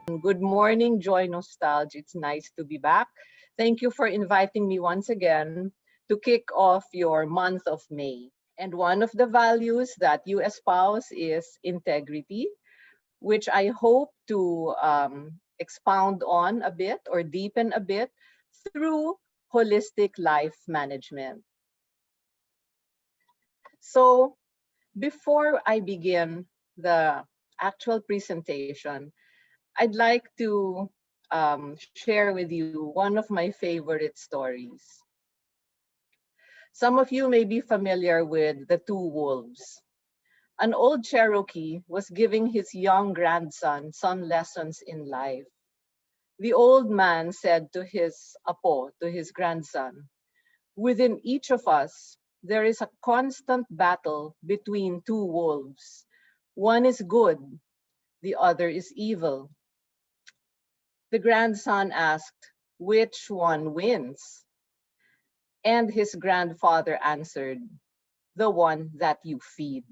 Good morning, Joy Nostalg. It's nice to be back. Thank you for inviting me once again to kick off your month of May. And one of the values that you espouse is integrity, which I hope to expound on a bit or deepen a bit through holistic life management. So before I begin the actual presentation, I'd like to share with you one of my favorite stories. Some of you may be familiar with the two wolves. An old Cherokee was giving his young grandson some lessons in life. The old man said to his apo, to his grandson, "Within each of us, there is a constant battle between two wolves. One is good, the other is evil." The grandson asked, "Which one wins?" And his grandfather answered, "The one that you feed."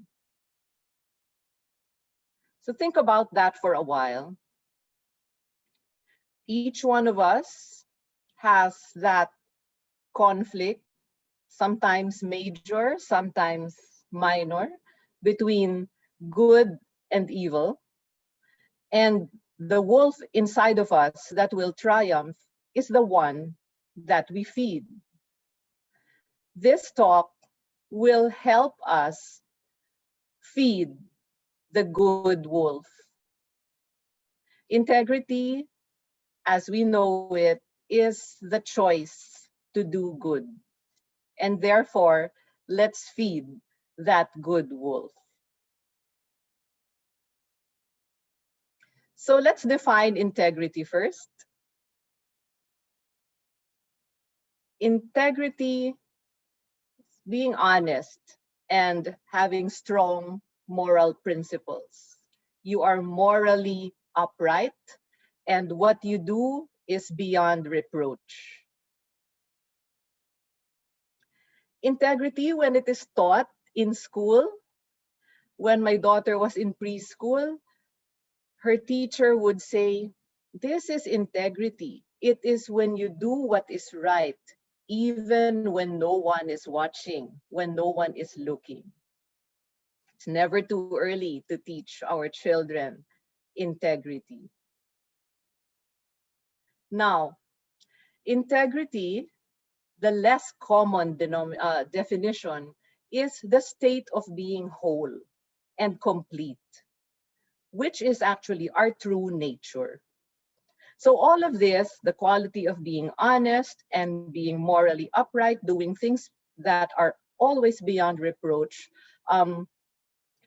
So think about that for a while. Each one of us has that conflict, sometimes major, sometimes minor, between good and evil. And the wolf inside of us that will triumph is the one that we feed. This talk will help us feed the good wolf. Integrity, as we know it, is the choice to do good. And therefore, let's feed that good wolf. So let's define integrity first. Integrity, being honest and having strong moral principles. You are morally upright, and what you do is beyond reproach. Integrity, when it is taught in school, when my daughter was in preschool, her teacher would say, "This is integrity. It is when you do what is right, even when no one is watching, when no one is looking." It's never too early to teach our children integrity. Now, integrity, the less common definition, is the state of being whole and complete, which is actually our true nature. So all of this, the quality of being honest and being morally upright, doing things that are always beyond reproach,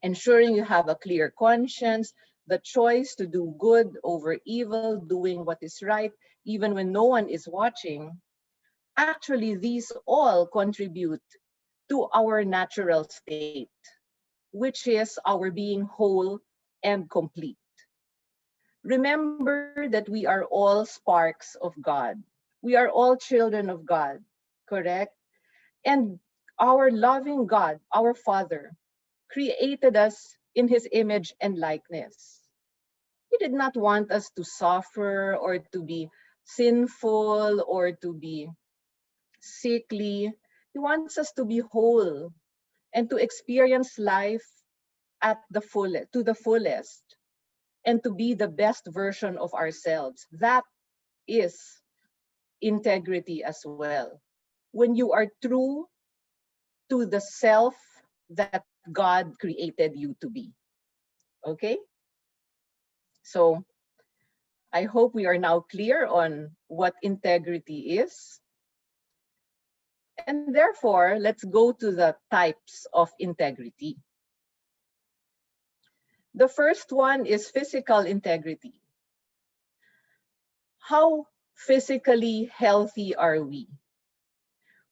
ensuring you have a clear conscience, the choice to do good over evil, doing what is right, even when no one is watching, actually these all contribute to our natural state, which is our being whole and complete. Remember that we are all sparks of God. We are all children of God, correct? And our loving God, our Father, created us in his image and likeness. He did not want us to suffer or to be sinful or to be sickly. He wants us to be whole and to experience life to the fullest, and to be the best version of ourselves. That is integrity as well. When you are true to the self that God created you to be. Okay? So I hope we are now clear on what integrity is. And therefore, let's go to the types of integrity. The first one is physical integrity. How physically healthy are we?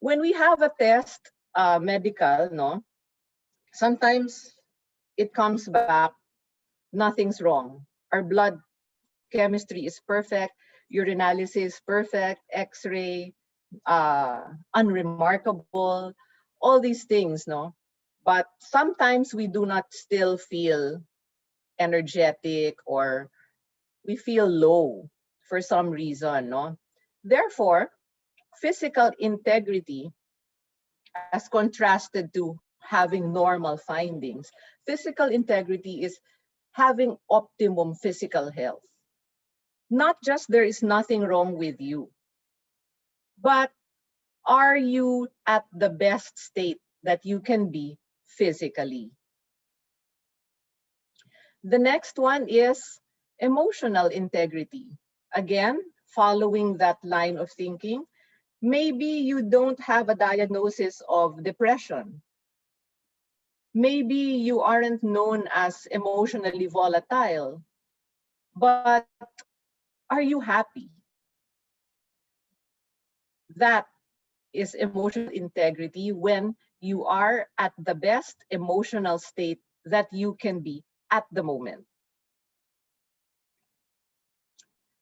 When we have a test, medical, no, sometimes it comes back, nothing's wrong. Our blood chemistry is perfect, urinalysis perfect, X-ray, unremarkable, all these things, no? But sometimes we do not still feel energetic or we feel low for some reason, no? Therefore, physical integrity, as contrasted to having normal findings, physical integrity is having optimum physical health. Not just there is nothing wrong with you, but are you at the best state that you can be physically? The next one is emotional integrity. Again, following that line of thinking, maybe you don't have a diagnosis of depression. Maybe you aren't known as emotionally volatile, but are you happy? That is emotional integrity when you are at the best emotional state that you can be at the moment.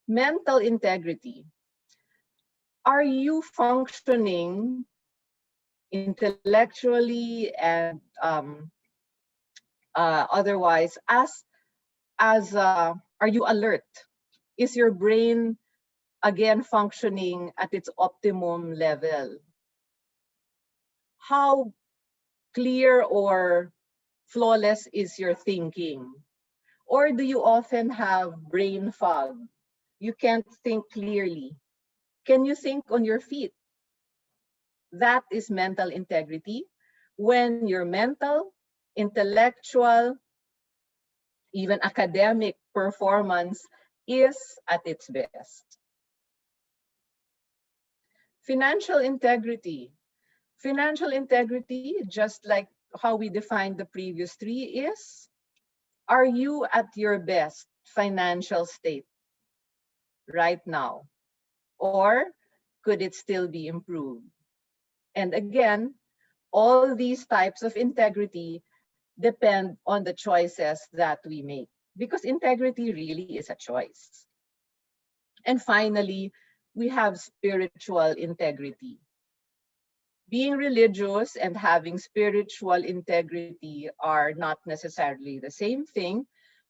Mental integrity. Are you functioning intellectually and otherwise are you alert? Is your brain again functioning at its optimum level? How clear or flawless is your thinking? Or do you often have brain fog? You can't think clearly. Can you think on your feet? That is mental integrity. When your mental, intellectual, even academic performance is at its best. Financial integrity. Financial integrity, just like how we defined the previous three, is, are you at your best financial state right now? Or could it still be improved? And again, all these types of integrity depend on the choices that we make, because integrity really is a choice. And finally, we have spiritual integrity. Being religious and having spiritual integrity are not necessarily the same thing,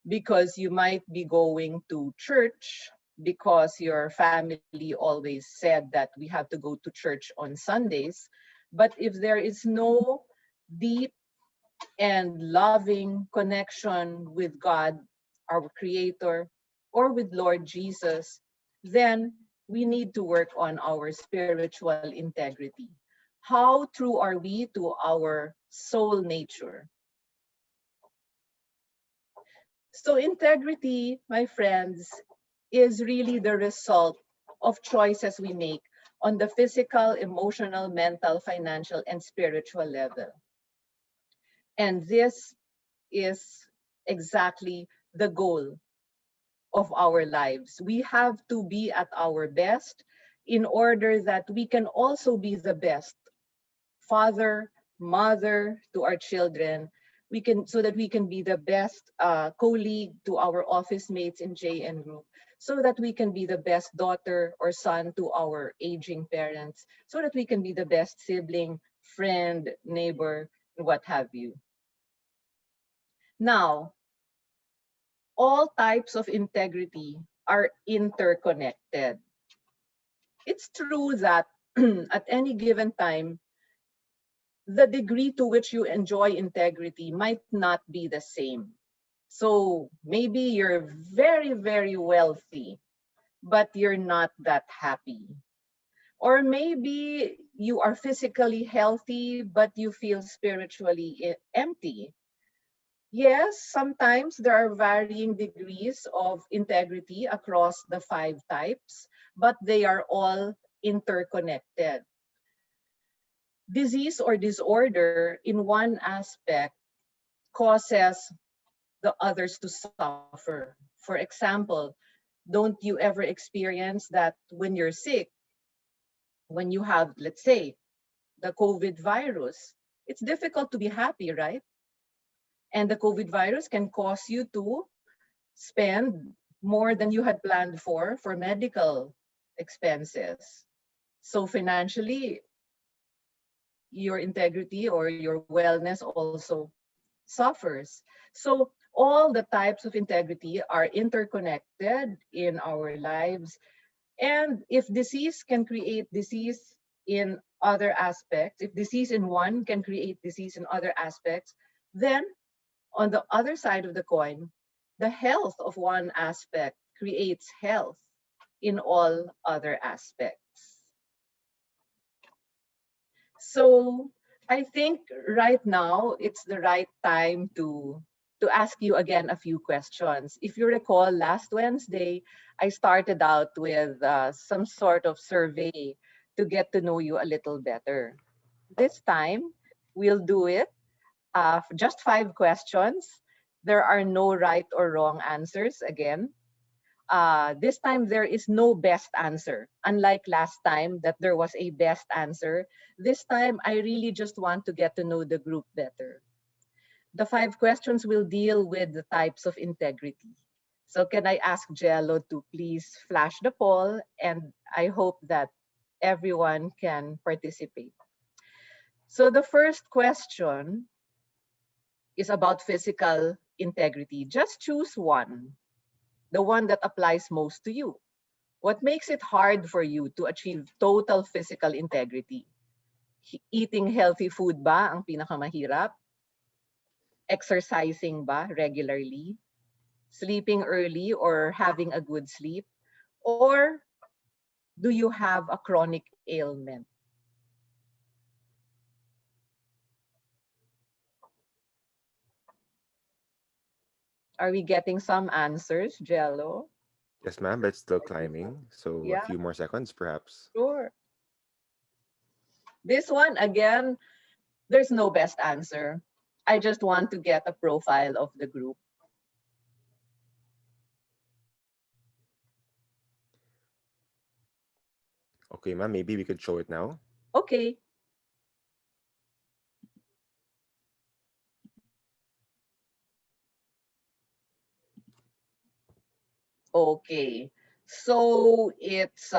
because you might be going to church because your family always said that we have to go to church on Sundays. But if there is no deep and loving connection with God, our Creator, or with Lord Jesus, then we need to work on our spiritual integrity. How true are we to our soul nature? So integrity, my friends, is really the result of choices we make on the physical, emotional, mental, financial, and spiritual level. And this is exactly the goal of our lives. We have to be at our best in order that we can also be the best father, mother to our children. We can, so that we can be the best colleague to our office mates in JN Group, so that we can be the best daughter or son to our aging parents, so that we can be the best sibling, friend, neighbor, and what have you. Now, all types of integrity are interconnected. It's true that at any given time, the degree to which you enjoy integrity might not be the same. So maybe you're very, very wealthy, but you're not that happy. Or maybe you are physically healthy, but you feel spiritually empty. Yes, sometimes there are varying degrees of integrity across the 5 types, but they are all interconnected. Disease or disorder in one aspect causes the others to suffer. For example, don't you ever experience that when you're sick, when you have, let's say, the COVID virus, it's difficult to be happy, right? And the COVID virus can cause you to spend more than you had planned for medical expenses. So financially, your integrity or your wellness also suffers. So All the types of integrity are interconnected in our lives. And if disease can create disease in other aspects, if disease in one can create disease in other aspects, then on the other side of the coin, the health of one aspect creates health in all other aspects. So I think right now it's the right time to ask you again a few questions. If you recall, last Wednesday, I started out with some sort of survey to get to know you a little better. This time, we'll do it just 5 questions. There are no right or wrong answers again. This time there is no best answer. Unlike last time that there was a best answer, this time I really just want to get to know the group better. The 5 questions will deal with the types of integrity. So can I ask Jello to please flash the poll, and I hope that everyone can participate. So the first question is about physical integrity. Just choose one, the one that applies most to you. What makes it hard for you to achieve total physical integrity? Eating healthy food ba ang pinakamahirap? Exercising ba regularly? Sleeping early or having a good sleep? Or do you have a chronic ailment? Are we getting some answers, Jello? Yes, ma'am, but it's still climbing. So a Yeah, few more seconds, perhaps. sure. This one, again, there's no best answer. I just want to get a profile of the group. Okay, ma'am, maybe we could show it now. Okay. Okay. So it's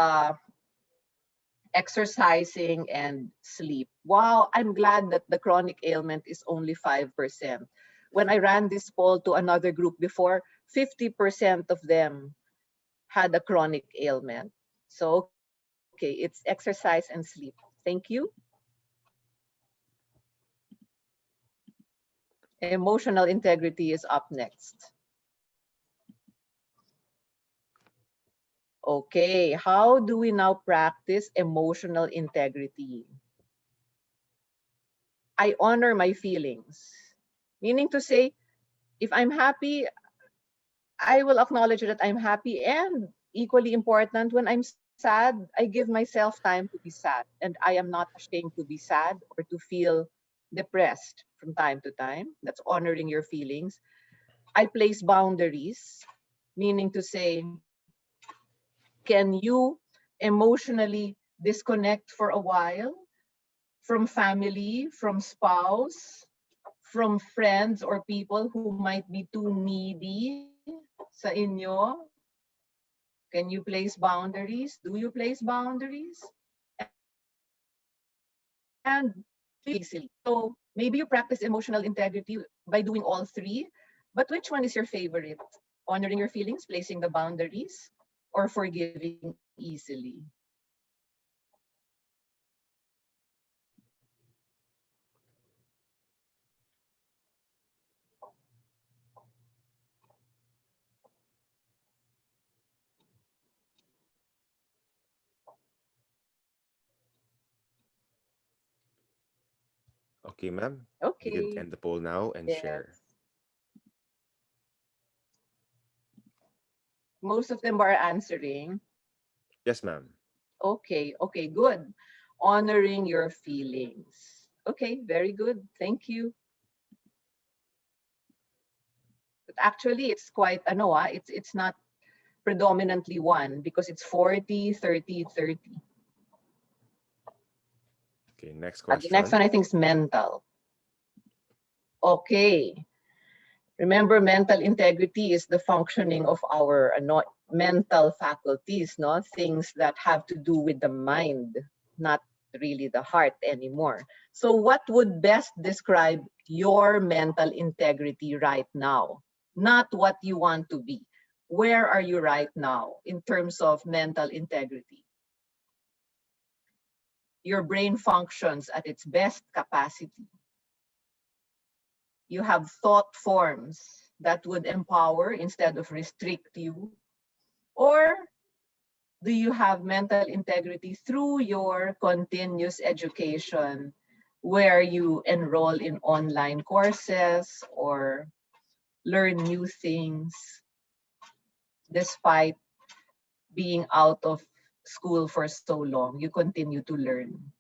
exercising and sleep. Wow, I'm glad that the chronic ailment is only 5%. When I ran this poll to another group before, 50% of them had a chronic ailment. So, okay, it's exercise and sleep. Thank you. Emotional integrity is up next. Okay, how do we now practice emotional integrity? I honor my feelings. Meaning to say, if I'm happy, I will acknowledge that I'm happy, and equally important, when I'm sad, I give myself time to be sad, and I am not ashamed to be sad or to feel depressed from time to time. That's honoring your feelings. I place boundaries, meaning to say, can you emotionally disconnect for a while from family, from spouse, from friends or people who might be too needy sa inyo? Can you place boundaries? Do you place boundaries? And please easily. So maybe you practice emotional integrity by doing all three, but which one is your favorite? Honoring your feelings, placing the boundaries, or forgiving easily? Okay, ma'am, you could Okay. end the poll now and Yes. share. Most of them are answering. Yes, ma'am. Okay, okay, good. Honoring your feelings. Okay, very good. Thank you. But actually, it's quite, it's not predominantly one because it's 40, 30, 30. Okay, next The next one, question. I think, is mental. Okay. Remember, mental integrity is the functioning of our mental faculties, no? Things that have to do with the mind, not really the heart anymore. So what would best describe your mental integrity right now? not what you want to be. Where are you right now in terms of mental integrity? Your brain functions at its best capacity. You have thought forms that would empower instead of restrict you. Or do you have mental integrity through your continuous education, where you enroll in online courses or learn new things despite being out of school for so long? You continue to learn.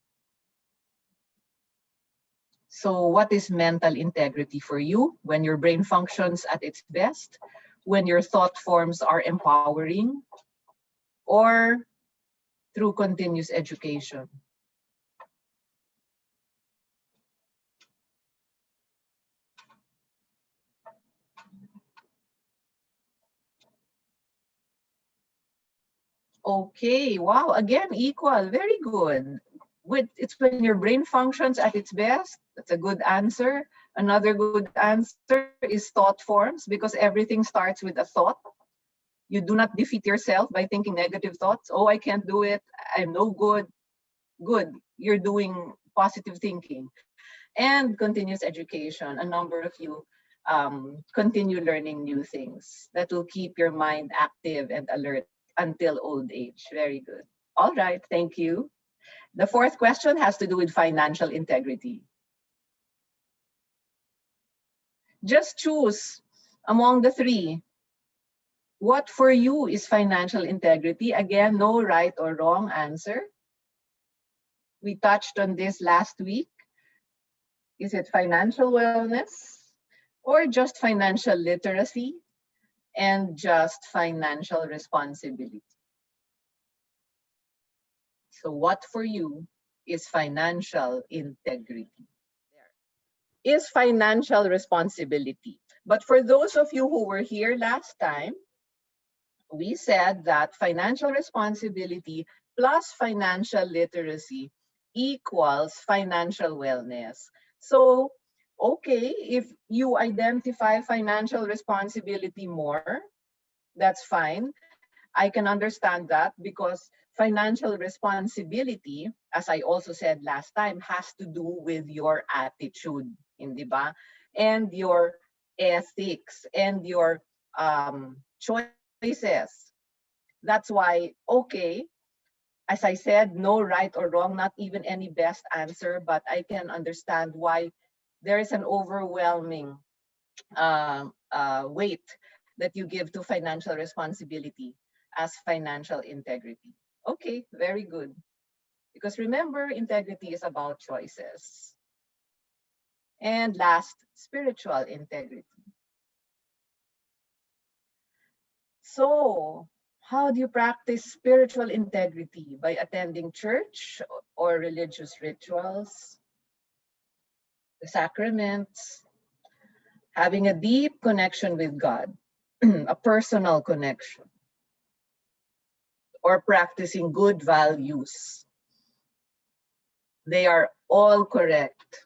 So what is mental integrity for you? When your brain functions at its best, when your thought forms are empowering, or through continuous education? Okay, wow, again, equal, very good. It's when your brain functions at its best. That's a good answer. Another good answer is thought forms, because everything starts with a thought. You do not defeat yourself by thinking negative thoughts. Oh, I can't do it. I'm no good. Good. You're doing positive thinking. And continuous education. A number of you continue learning new things that will keep your mind active and alert until old age. Very good. All right, thank you. The fourth question has to do with financial integrity. Just choose among the three. What for you is financial integrity? Again, no right or wrong answer. We touched on this last week. Is it financial wellness or just financial literacy and just financial responsibility? So what for you is financial integrity? Is financial responsibility. But for those of you who were here last time, we said that financial responsibility plus financial literacy equals financial wellness. So, okay, if you identify financial responsibility more, that's fine. I can understand that, because financial responsibility, as I also said last time, has to do with your attitude, hindi ba? And your ethics and your choices. That's why, okay, as I said, no right or wrong, not even any best answer, but I can understand why there is an overwhelming weight that you give to financial responsibility as financial integrity. Okay, very good. Because remember, integrity is about choices. And last, spiritual integrity. So, how do you practice spiritual integrity? By attending church or religious rituals, the sacraments, having a deep connection with God, a personal connection, or practicing good values. They are all correct.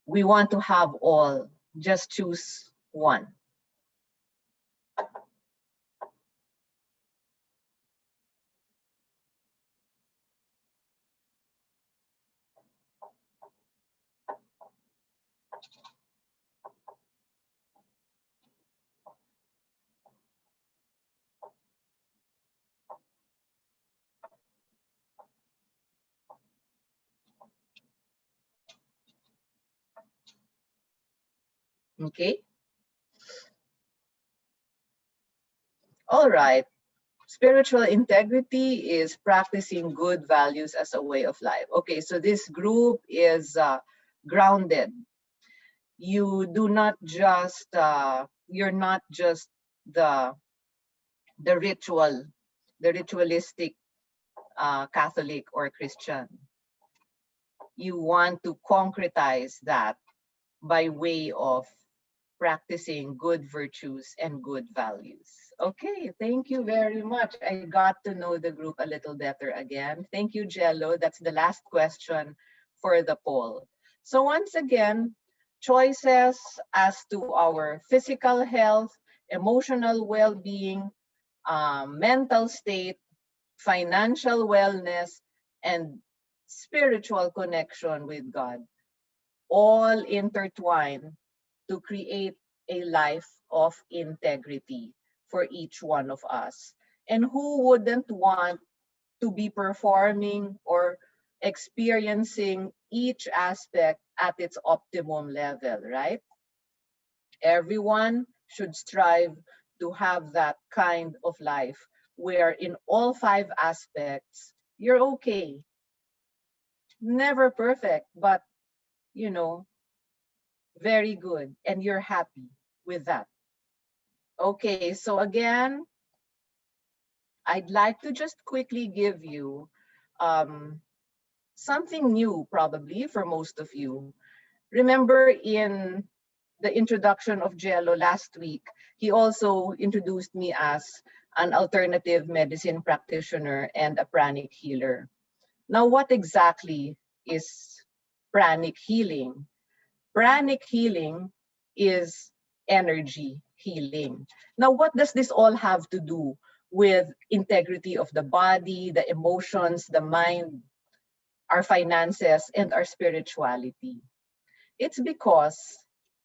We want to have all. Just choose one. Okay. All right. Spiritual integrity is practicing good values as a way of life. Okay, so this group is grounded. You do not just, you're not just the ritualistic Catholic or Christian. You want to concretize that by way of practicing good virtues and good values. Okay, thank you very much. I got to know the group a little better again. Thank you, Jello. That's the last question for the poll. So once again, choices as to our physical health, emotional well-being, mental state, financial wellness, and spiritual connection with God, all intertwined to create a life of integrity for each one of us. And who wouldn't want to be performing or experiencing each aspect at its optimum level, right? Everyone should strive to have that kind of life where in all five aspects, you're okay. Never perfect, but you know, very good. And you're happy with that. Okay, so again, I'd like to just quickly give you um, something new, probably for most of you. Remember in the introduction of Jello last week, he also introduced me as an alternative medicine practitioner and a pranic healer. Now, what exactly is pranic healing? Pranic healing is energy healing. Now, what does this all have to do with integrity of the body, the emotions, the mind, our finances, and our spirituality? It's because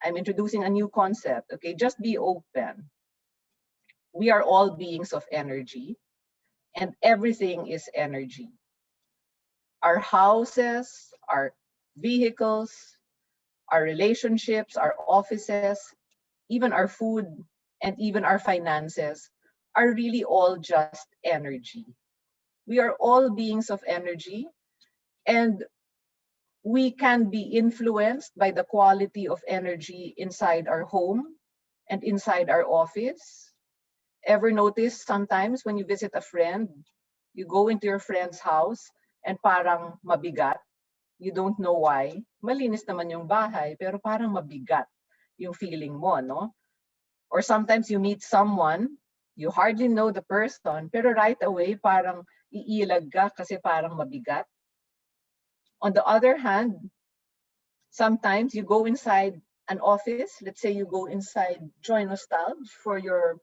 I'm introducing a new concept, okay? Just be open. We are all beings of energy, and everything is energy. Our houses, our vehicles, our relationships, our offices, even our food, and even our finances are really all just energy. We are all beings of energy, and we can be influenced by the quality of energy inside our home and inside our office. Ever notice sometimes when you visit a friend, you go into your friend's house and parang mabigat? You don't know why. Malinis naman yung bahay, pero parang mabigat yung feeling mo, no? Or sometimes you meet someone, you hardly know the person, pero right away parang iilag ka kasi parang mabigat. On the other hand, sometimes you go inside an office, let's say you go inside Joy Nostalg for your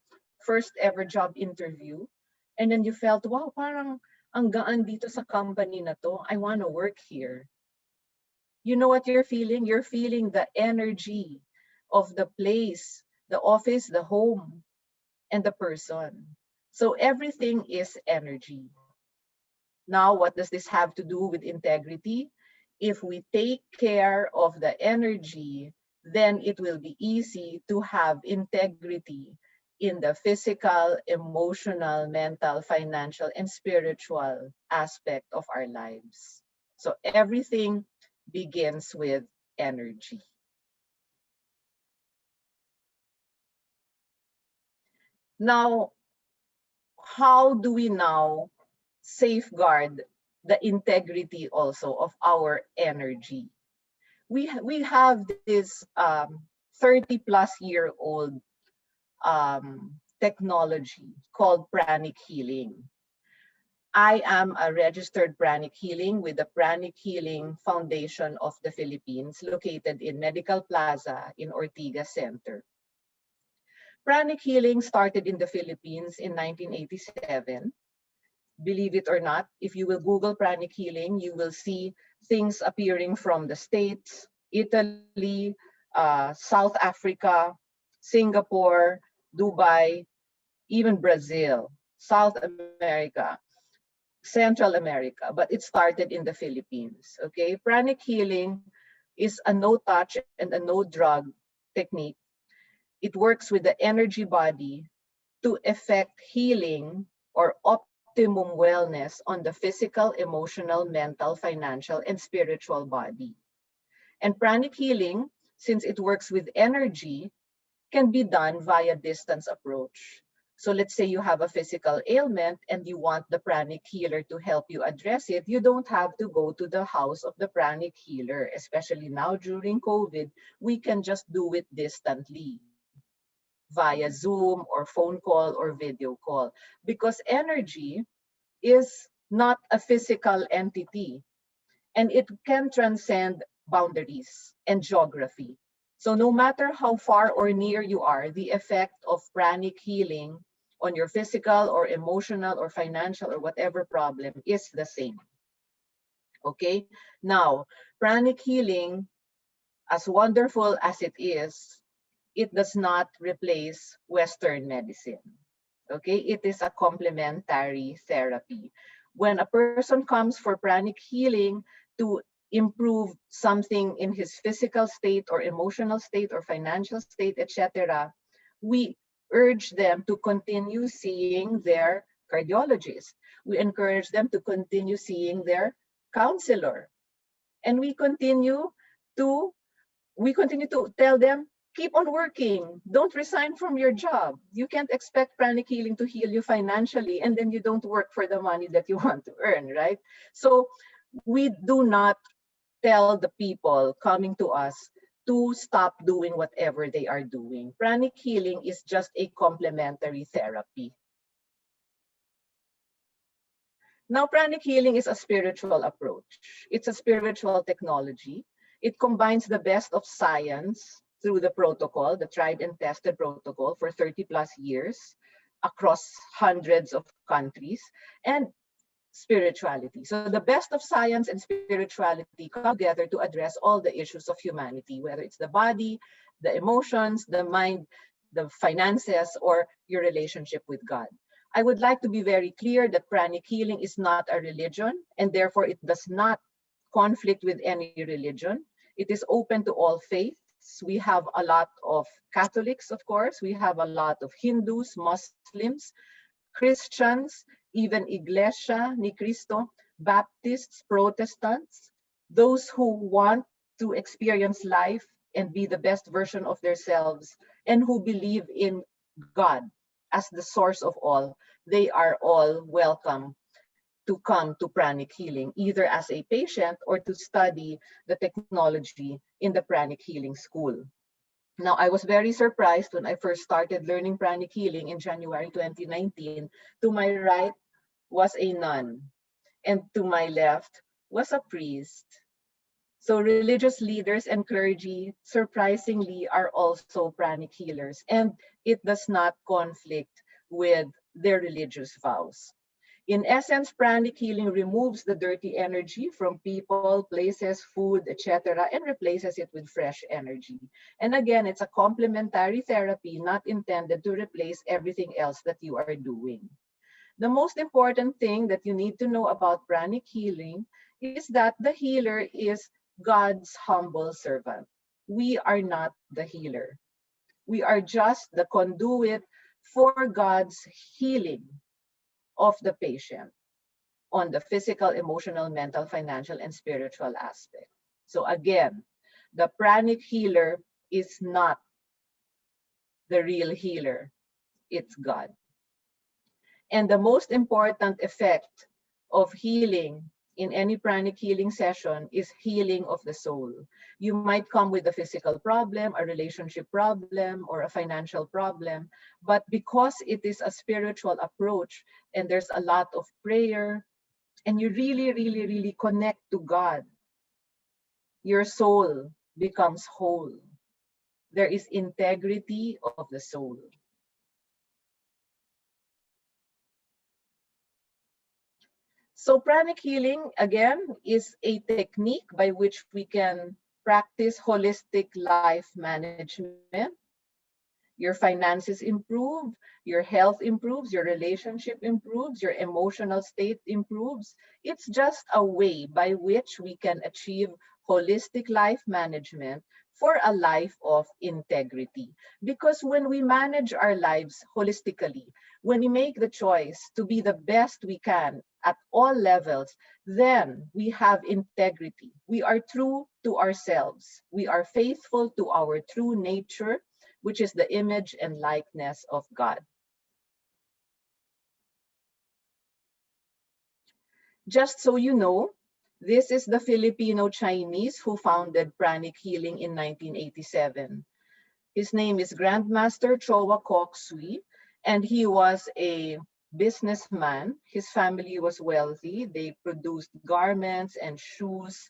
first ever job interview, and then you felt, wow, parang ang gaan dito sa company na to. I want to work here. You know what you're feeling? You're feeling the energy of the place, the office, the home, and the person. So everything is energy. Now, what does this have to do with integrity? If we take care of the energy, then it will be easy to have integrity in the physical, emotional, mental, financial, and spiritual aspect of our lives. So everything begins with energy. Now, how do we now safeguard the integrity also of our energy? We have this 30 plus year old technology called Pranic Healing. I am a registered Pranic Healing with the Pranic Healing Foundation of the Philippines, located in Medical Plaza in Ortigas Center. Pranic Healing started in the Philippines in 1987. Believe it or not, if you will Google Pranic Healing, you will see things appearing from the States, Italy, South Africa, Singapore, Dubai, even Brazil, South America, Central America, but it started in the Philippines. Okay, Pranic Healing is a no-touch and a no-drug technique. It works with the energy body to effect healing or optimum wellness on the physical, emotional, mental, financial, and spiritual body. And pranic healing, since it works with energy, can be done via distance approach. So let's say you have a physical ailment and you want the pranic healer to help you address it. You don't have to go to the house of the pranic healer, especially now during COVID. We can just do it distantly via Zoom or phone call or video call, because energy is not a physical entity and it can transcend boundaries and geography. So no matter how far or near you are, the effect of pranic healing on your physical or emotional or financial or whatever problem is the same. Okay? Now, pranic healing, as wonderful as it does not replace Western medicine. Okay? It is a complementary therapy. When a person comes for pranic healing to improve something in his physical state or emotional state or financial state, etc., we urge them to continue seeing their cardiologist. We encourage them to continue seeing their counselor. And to we continue to tell them, keep on working. Don't resign from your job. You can't expect pranic healing to heal you financially and then you don't work for the money that you want to earn, right? So we do not tell the people coming to us to stop doing whatever they are doing. Pranic healing is just a complementary therapy. Now, pranic healing is a spiritual approach. It's a spiritual technology. It combines the best of science through the protocol, the tried and tested protocol for 30 plus years across hundreds of countries, and spirituality. So the best of science and spirituality come together to address all the issues of humanity, whether it's the body, the emotions, the mind, the finances, or your relationship with God. I would like to be very clear that pranic healing is not a religion, and therefore it does not conflict with any religion. It is open to all faiths. We have a lot of Catholics, of course. We have a lot of Hindus, Muslims, Christians, even Iglesia ni Cristo, Baptists, Protestants, those who want to experience life and be the best version of themselves and who believe in God as the source of all. They are all welcome to come to pranic healing, either as a patient or to study the technology in the pranic healing school. Now, I was very surprised when I first started learning pranic healing in January 2019. To my right was a nun, and to my left was a priest. So religious leaders and clergy, surprisingly, are also pranic healers, and it does not conflict with their religious vows. In essence, pranic healing removes the dirty energy from people, places, food, etc., and replaces it with fresh energy. And again, it's a complementary therapy not intended to replace everything else that you are doing. The most important thing that you need to know about pranic healing is that the healer is God's humble servant. We are not the healer. We are just the conduit for God's healing of the patient on the physical, emotional, mental, financial, and spiritual aspect. So again, the pranic healer is not the real healer. It's God. And the most important effect of healing in any pranic healing session is healing of the soul. You might come with a physical problem, a relationship problem, or a financial problem, but because it is a spiritual approach and there's a lot of prayer and you really, really, really connect to God, your soul becomes whole. There is integrity of the soul. So pranic healing, again, is a technique by which we can practice holistic life management. Your finances improve, your health improves, your relationship improves, your emotional state improves. It's just a way by which we can achieve holistic life management for a life of integrity. Because when we manage our lives holistically, when we make the choice to be the best we can at all levels, then we have integrity. We are true to ourselves. We are faithful to our true nature, which is the image and likeness of God. Just so you know, this is the Filipino Chinese who founded Pranic Healing in 1987. His name is Grandmaster Chowa Kok Sui, and he was a businessman. His family was wealthy. They produced garments and shoes.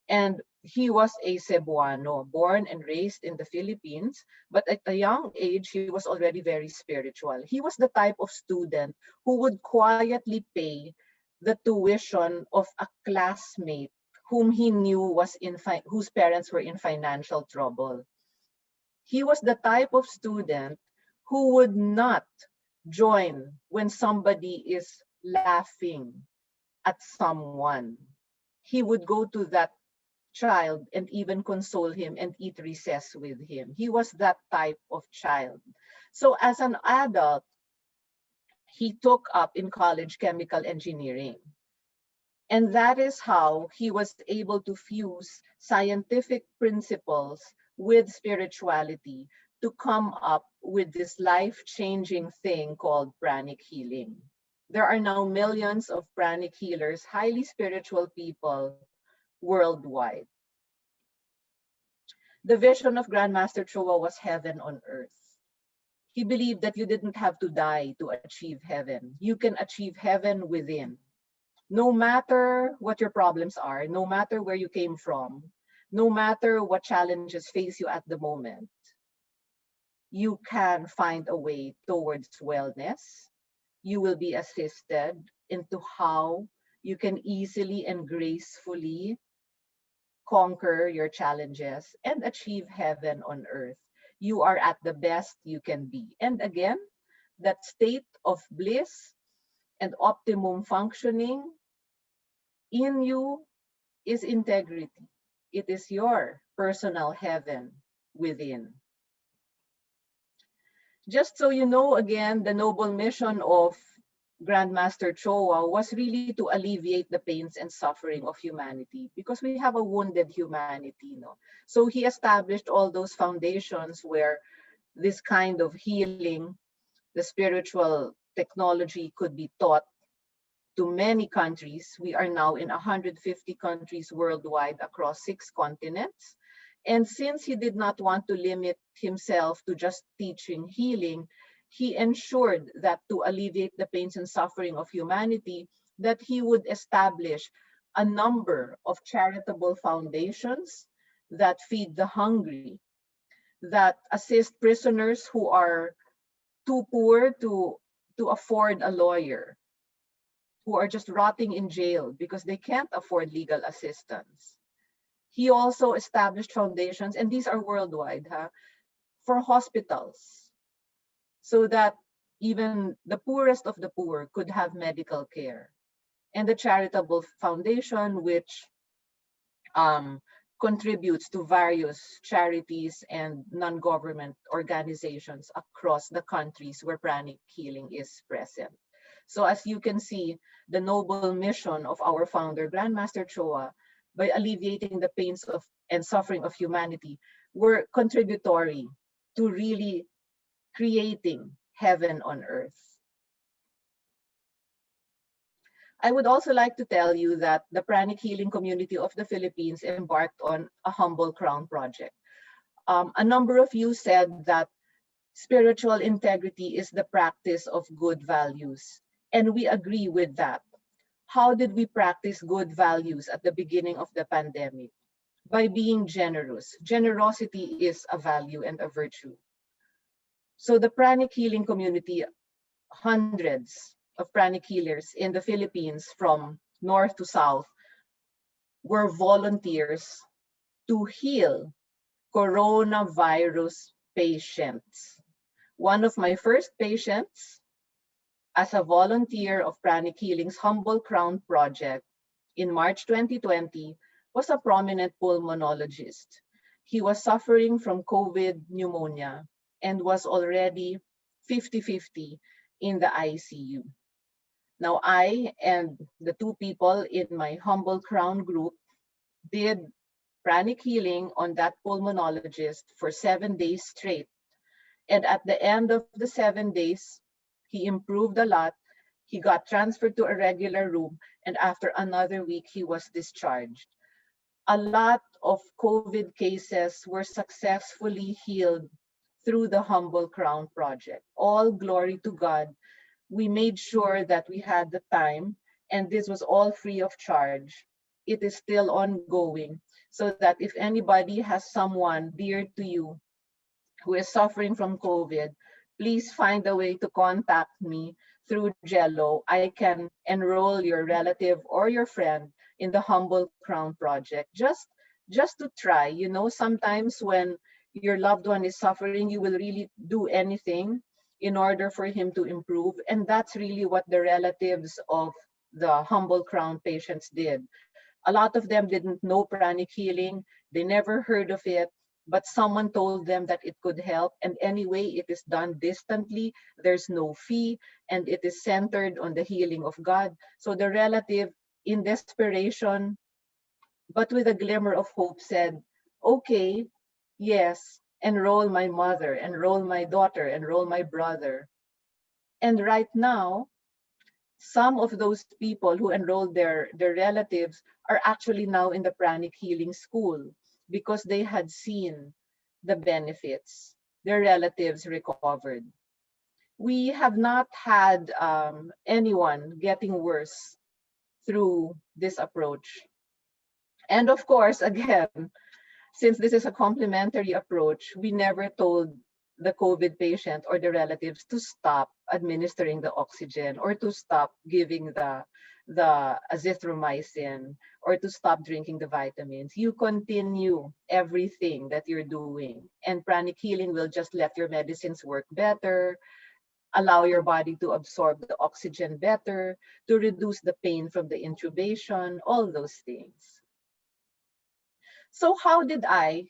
And He was a Cebuano, born and raised in the Philippines, but at a young age, he was already very spiritual. He was the type of student who would quietly pay the tuition of a classmate whom he knew was whose parents were in financial trouble. He was the type of student who would not join when somebody is laughing at someone. He would go to that child and even console him and eat recess with him. He was that type of child. So as an adult, he took up in college chemical engineering. And that is how he was able to fuse scientific principles with spirituality to come up with this life-changing thing called pranic healing. There are now millions of pranic healers, highly spiritual people worldwide. The vision of Grandmaster Choa was heaven on earth. He believed that you didn't have to die to achieve heaven. You can achieve heaven within. No matter what your problems are, no matter where you came from, no matter what challenges face you at the moment, you can find a way towards wellness. You will be assisted into how you can easily and gracefully conquer your challenges and achieve heaven on earth. You are at the best you can be. And again, that state of bliss and optimum functioning in you is integrity. It is your personal heaven within. Just so you know, again, the noble mission of Grandmaster Choa was really to alleviate the pains and suffering of humanity because we have a wounded humanity. No? So he established all those foundations where this kind of healing, the spiritual technology could be taught to many countries. We are now in 150 countries worldwide across 6 continents. And since he did not want to limit himself to just teaching healing, he ensured that to alleviate the pains and suffering of humanity, that he would establish a number of charitable foundations that feed the hungry, that assist prisoners who are too poor to afford a lawyer, who are just rotting in jail because they can't afford legal assistance. He also established foundations, and these are worldwide, for hospitals, so that even the poorest of the poor could have medical care. And the charitable foundation, which contributes to various charities and non-government organizations across the countries where pranic healing is present. So as you can see, the noble mission of our founder, Grandmaster Choa, by alleviating the pains of and suffering of humanity, were contributory to really creating heaven on earth. I would also like to tell you that the Pranic Healing community of the Philippines embarked on a humble crown project. A number of you said that spiritual integrity is the practice of good values, and we agree with that. How did we practice good values at the beginning of the pandemic? By being generous. Generosity is a value and a virtue. So the Pranic Healing community, hundreds of pranic healers in the Philippines from north to south, were volunteers to heal coronavirus patients. One of my first patients as a volunteer of Pranic Healing's Humble Crown Project in March 2020 was a prominent pulmonologist. He was suffering from COVID pneumonia and was already 50-50 in the ICU. Now, I and the 2 people in my Humble Crown group did pranic healing on that pulmonologist for 7 days straight. And at the end of the 7 days, he improved a lot. He got transferred to a regular room, and after another week, he was discharged. A lot of COVID cases were successfully healed through the Humble Crown Project. All glory to God. We made sure that we had the time, and this was all free of charge, it is still ongoing, so that if anybody has someone dear to you who is suffering from COVID, please find a way to contact me through Jello. I can enroll your relative or your friend in the Humble Crown Project. Just to try. Sometimes when your loved one is suffering, you will really do anything in order for him to improve. And that's really what the relatives of the Humble Crown patients did. A lot of them didn't know pranic healing. They never heard of it, but someone told them that it could help. And anyway, it is done distantly. There's no fee, and it is centered on the healing of God. So the relative, in desperation, but with a glimmer of hope, said, okay, yes, enroll my mother, enroll my daughter, enroll my brother. And right now, some of those people who enrolled their relatives are actually now in the Pranic Healing School because they had seen the benefits. Their relatives recovered. We have not had anyone getting worse through this approach. And of course, again, since this is a complementary approach, we never told the COVID patient or the relatives to stop administering the oxygen or to stop giving the azithromycin or to stop drinking the vitamins. You continue everything that you're doing, and pranic healing will just let your medicines work better, allow your body to absorb the oxygen better, to reduce the pain from the intubation, all those things. So how did I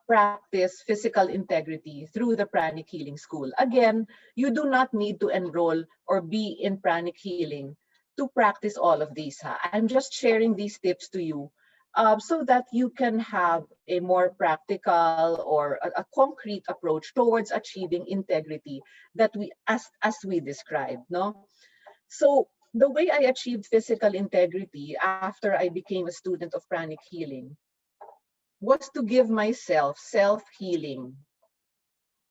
practice physical integrity through the Pranic Healing School? Again, you do not need to enroll or be in Pranic Healing to practice all of these. I'm just sharing these tips to you so that you can have a more practical or a concrete approach towards achieving integrity that as we described. No? So the way I achieved physical integrity after I became a student of Pranic Healing was to give myself self-healing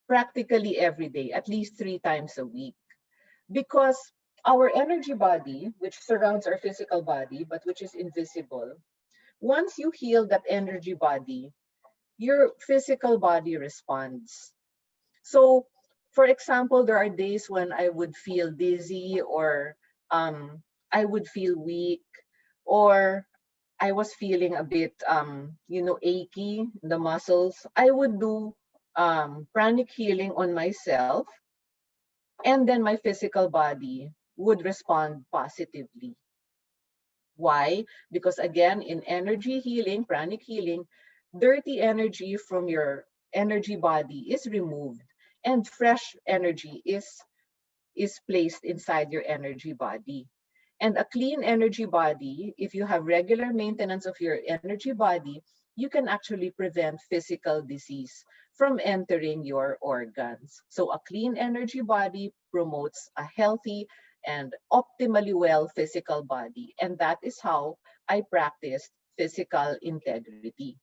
practically every day, at least 3 times a week. Because our energy body, which surrounds our physical body, but which is invisible, once you heal that energy body, your physical body responds. So, for example, there are days when I would feel dizzy or I would feel weak, or I was feeling a bit, achy, the muscles. I would do pranic healing on myself, and then my physical body would respond positively. Why? Because again, in energy healing, pranic healing, dirty energy from your energy body is removed, and fresh energy is placed inside your energy body. And a clean energy body, if you have regular maintenance of your energy body, you can actually prevent physical disease from entering your organs. So a clean energy body promotes a healthy and optimally well physical body. And that is how I practiced physical integrity.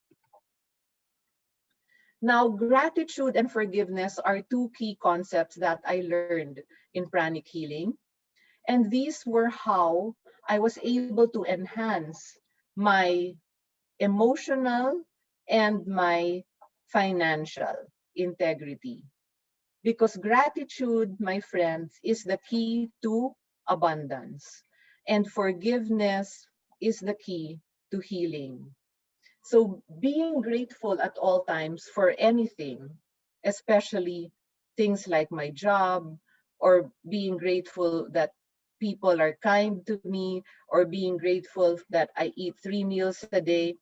Now, gratitude and forgiveness are 2 key concepts that I learned in pranic healing. And these were how I was able to enhance my emotional and my financial integrity. Because gratitude, my friends, is the key to abundance. And forgiveness is the key to healing. So being grateful at all times for anything, especially things like my job, or being grateful that people are kind to me, or being grateful that I eat 3 meals a day,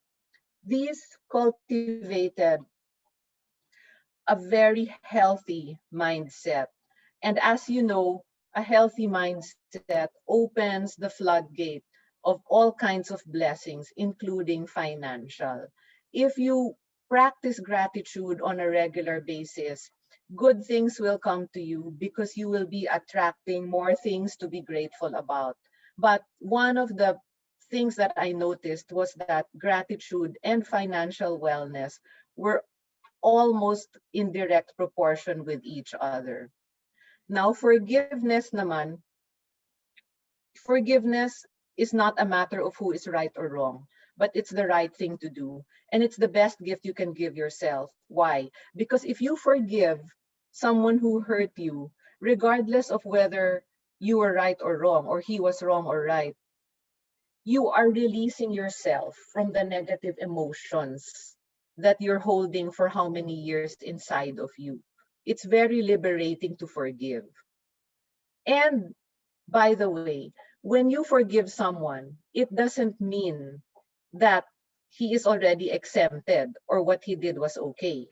these cultivated a very healthy mindset. And as you know, a healthy mindset opens the floodgate of all kinds of blessings, including financial. If you practice gratitude on a regular basis, good things will come to you because you will be attracting more things to be grateful about. But one of the things that I noticed was that gratitude and financial wellness were almost in direct proportion with each other. Now, forgiveness naman, forgiveness is not a matter of who is right or wrong, but it's the right thing to do. And it's the best gift you can give yourself. Why? Because if you forgive someone who hurt you, regardless of whether you were right or wrong, or he was wrong or right, you are releasing yourself from the negative emotions that you're holding for how many years inside of you. It's very liberating to forgive. And by the way, when you forgive someone, it doesn't mean that he is already exempted or what he did was okay.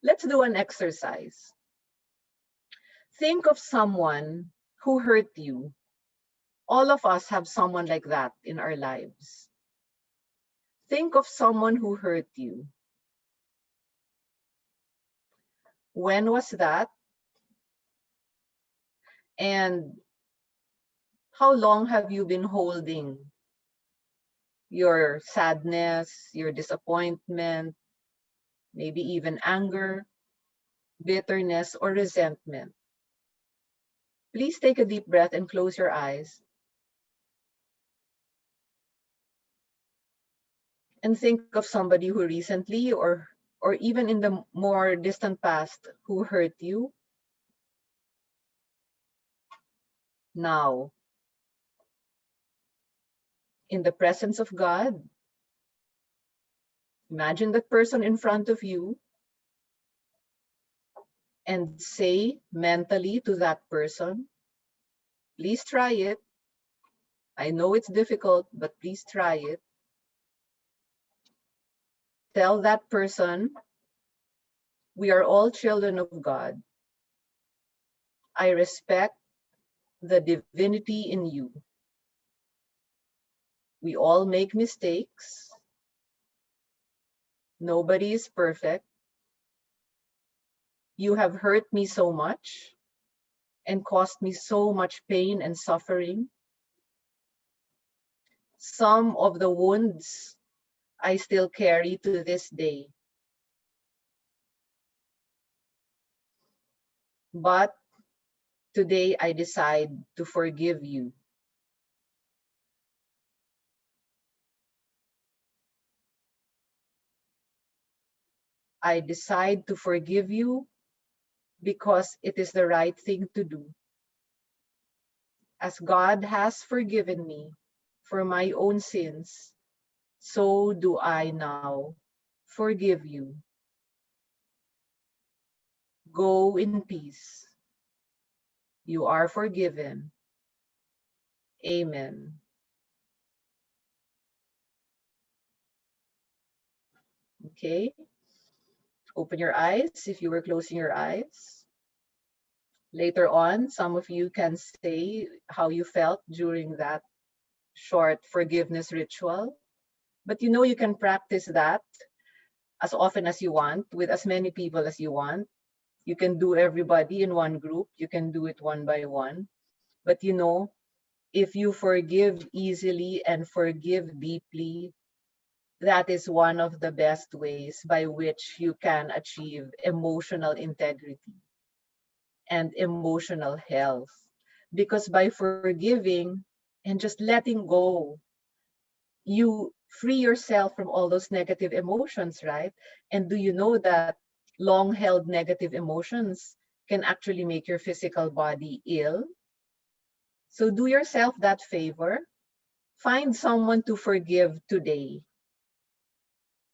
Let's do an exercise. Think of someone who hurt you. All of us have someone like that in our lives. Think of someone who hurt you. When was that? And how long have you been holding your sadness, your disappointment, maybe even anger, bitterness, or resentment? Please take a deep breath and close your eyes. And think of somebody who recently or even in the more distant past who hurt you. Now, in the presence of God, imagine that person in front of you and say mentally to that person, please try it. I know it's difficult, but please try it. Tell that person, we are all children of God. I respect the divinity in you. We all make mistakes. Nobody is perfect. You have hurt me so much and caused me so much pain and suffering. Some of the wounds I still carry to this day. But today I decide to forgive you. I decide to forgive you because it is the right thing to do. As God has forgiven me for my own sins, so do I now forgive you. Go in peace. You are forgiven. Amen. Okay. Open your eyes if you were closing your eyes. Later on, some of you can say how you felt during that short forgiveness ritual. But you know you can practice that as often as you want, with as many people as you want. You can do everybody in one group. You can do it one by one. But you know, if you forgive easily and forgive deeply, that is one of the best ways by which you can achieve emotional integrity and emotional health. Because by forgiving and just letting go, you free yourself from all those negative emotions, right? And do you know that long held negative emotions can actually make your physical body ill? So do yourself that favor. Find someone to forgive today.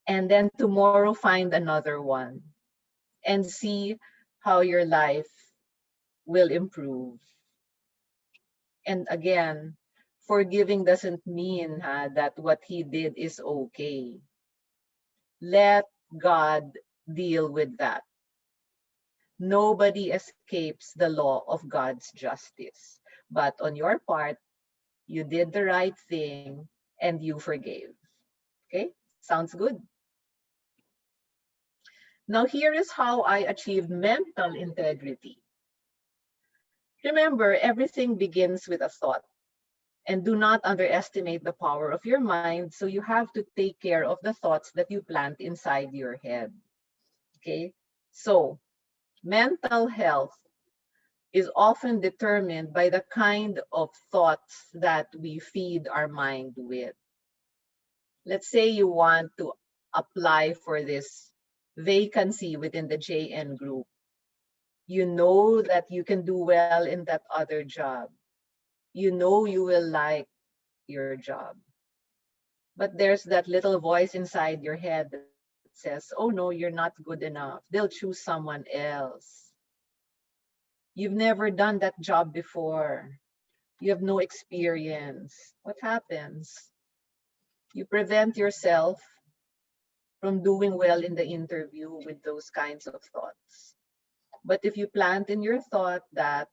And then tomorrow, find another one. And see how your life will improve. And again, forgiving doesn't mean that what he did is okay. Let God deal with that. Nobody escapes the law of God's justice. But on your part, you did the right thing and you forgave. Okay? Sounds good. Now, here is how I achieved mental integrity. Remember, everything begins with a thought. And do not underestimate the power of your mind. So you have to take care of the thoughts that you plant inside your head. Okay? So, mental health is often determined by the kind of thoughts that we feed our mind with. Let's say you want to apply for this vacancy within the JN group. You know that you can do well in that other job. You know you will like your job. But there's that little voice inside your head that says, oh no, you're not good enough. They'll choose someone else. You've never done that job before. You have no experience. What happens? You prevent yourself from doing well in the interview with those kinds of thoughts. But if you plant in your thought that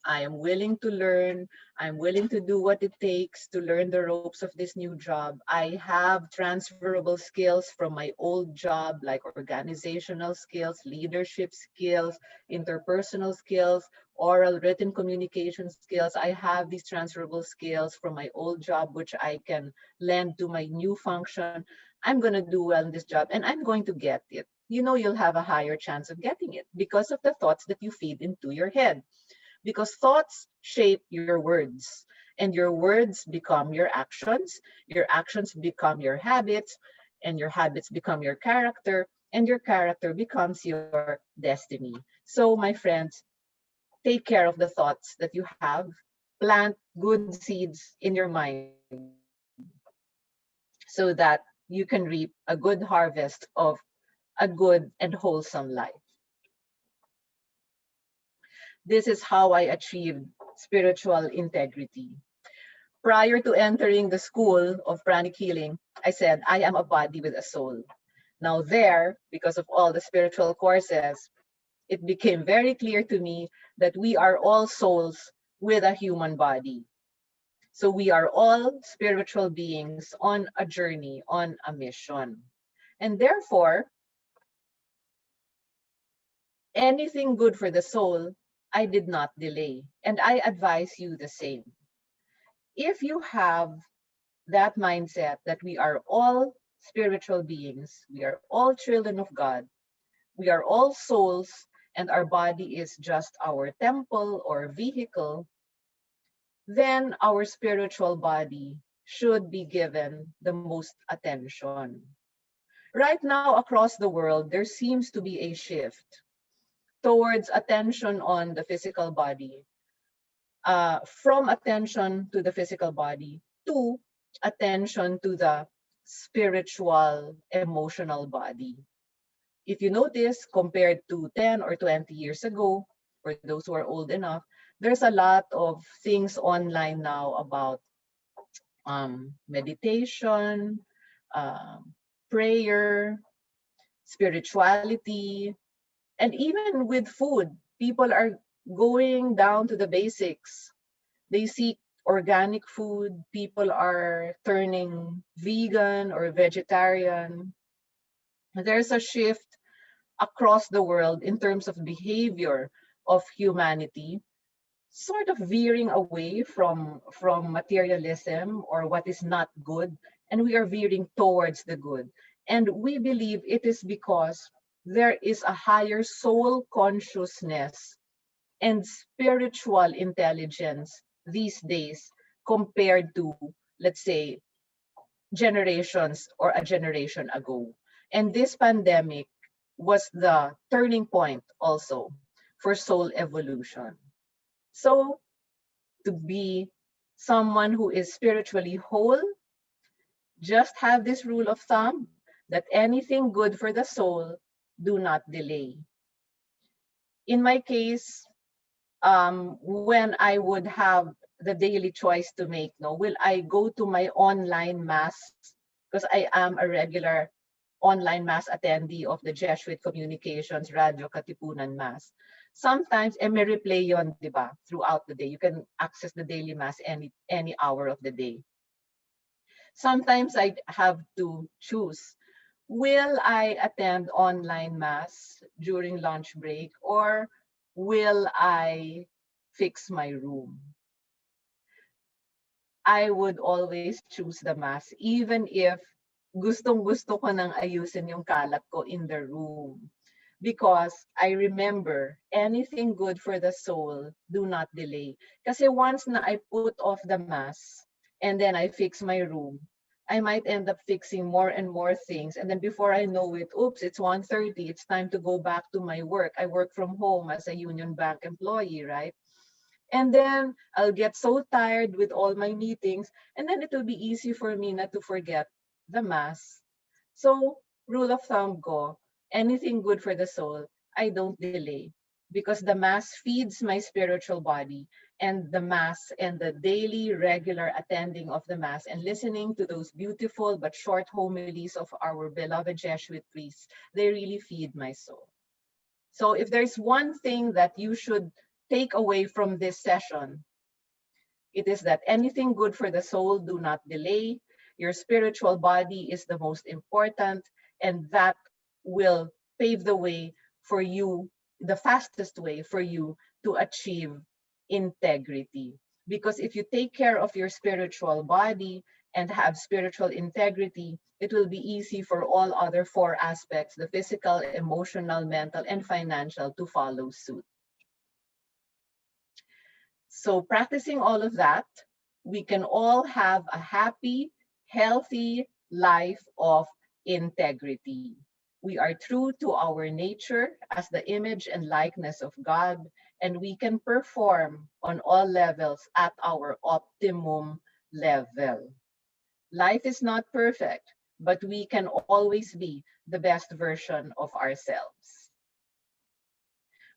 I am willing to learn, I'm willing to do what it takes to learn the ropes of this new job, I have transferable skills from my old job, like organizational skills, leadership skills, interpersonal skills, oral written communication skills. I have these transferable skills from my old job, which I can lend to my new function. I'm going to do well in this job and I'm going to get it. You know, you'll have a higher chance of getting it because of the thoughts that you feed into your head. Because thoughts shape your words, and your words become your actions become your habits, and your habits become your character, and your character becomes your destiny. So, my friends, take care of the thoughts that you have, plant good seeds in your mind so that you can reap a good harvest of a good and wholesome life. This is how I achieved spiritual integrity. Prior to entering the school of Pranic Healing, I said, I am a body with a soul. Now, there, because of all the spiritual courses, it became very clear to me that we are all souls with a human body. So we are all spiritual beings on a journey, on a mission. And therefore, anything good for the soul, I did not delay. And I advise you the same. If you have that mindset that we are all spiritual beings, we are all children of God, we are all souls, and our body is just our temple or vehicle, then our spiritual body should be given the most attention. Right now, across the world, there seems to be a shift towards attention on the physical body, from attention to the physical body to attention to the spiritual, emotional body. If you notice, compared to 10 or 20 years ago, for those who are old enough, there's a lot of things online now about meditation, prayer, spirituality, and even with food. People are going down to the basics. They seek organic food. People are turning vegan or vegetarian. There's a shift across the world in terms of behavior of humanity, sort of veering away from materialism or what is not good, and we are veering towards the good. And we believe it is because there is a higher soul consciousness and spiritual intelligence these days compared to, let's say, generations or a generation ago. And this pandemic was the turning point also for soul evolution. So, to be someone who is spiritually whole, just have this rule of thumb that anything good for the soul, do not delay. In my case, when I would have the daily choice to make, no, will I go to my online mass? Because I am a regular online mass attendee of the Jesuit Communications Radio Katipunan Mass. Sometimes, may replay yon, di ba, throughout the day. You can access the daily mass any hour of the day. Sometimes I have to choose. Will I attend online mass during lunch break or will I fix my room? I would always choose the mass even if gustong-gusto ko nang ayusin yung kalat ko in the room. because I remember anything good for the soul, do not delay. Kasi once na I put off the mask and then I fix my room, I might end up fixing more and more things. And then before I know it, oops, it's 1:30. It's time to go back to my work. I work from home as a Union Bank employee, right? And then I'll get so tired with all my meetings, and then it will be easy for me not to forget the mass. So, rule of thumb go, anything good for the soul, I don't delay. Because the mass feeds my spiritual body, and the mass and the daily regular attending of the mass and listening to those beautiful but short homilies of our beloved Jesuit priests, they really feed my soul. So if there's one thing that you should take away from this session, it is that anything good for the soul, do not delay. Your spiritual body is the most important, and that will pave the way for you, the fastest way for you to achieve integrity. Because if you take care of your spiritual body and have spiritual integrity, it will be easy for all other four aspects, the physical, emotional, mental, and financial, to follow suit. So practicing all of that, we can all have a happy, healthy life of integrity. We are true to our nature as the image and likeness of God, and we can perform on all levels at our optimum level. Life is not perfect, but we can always be the best version of ourselves.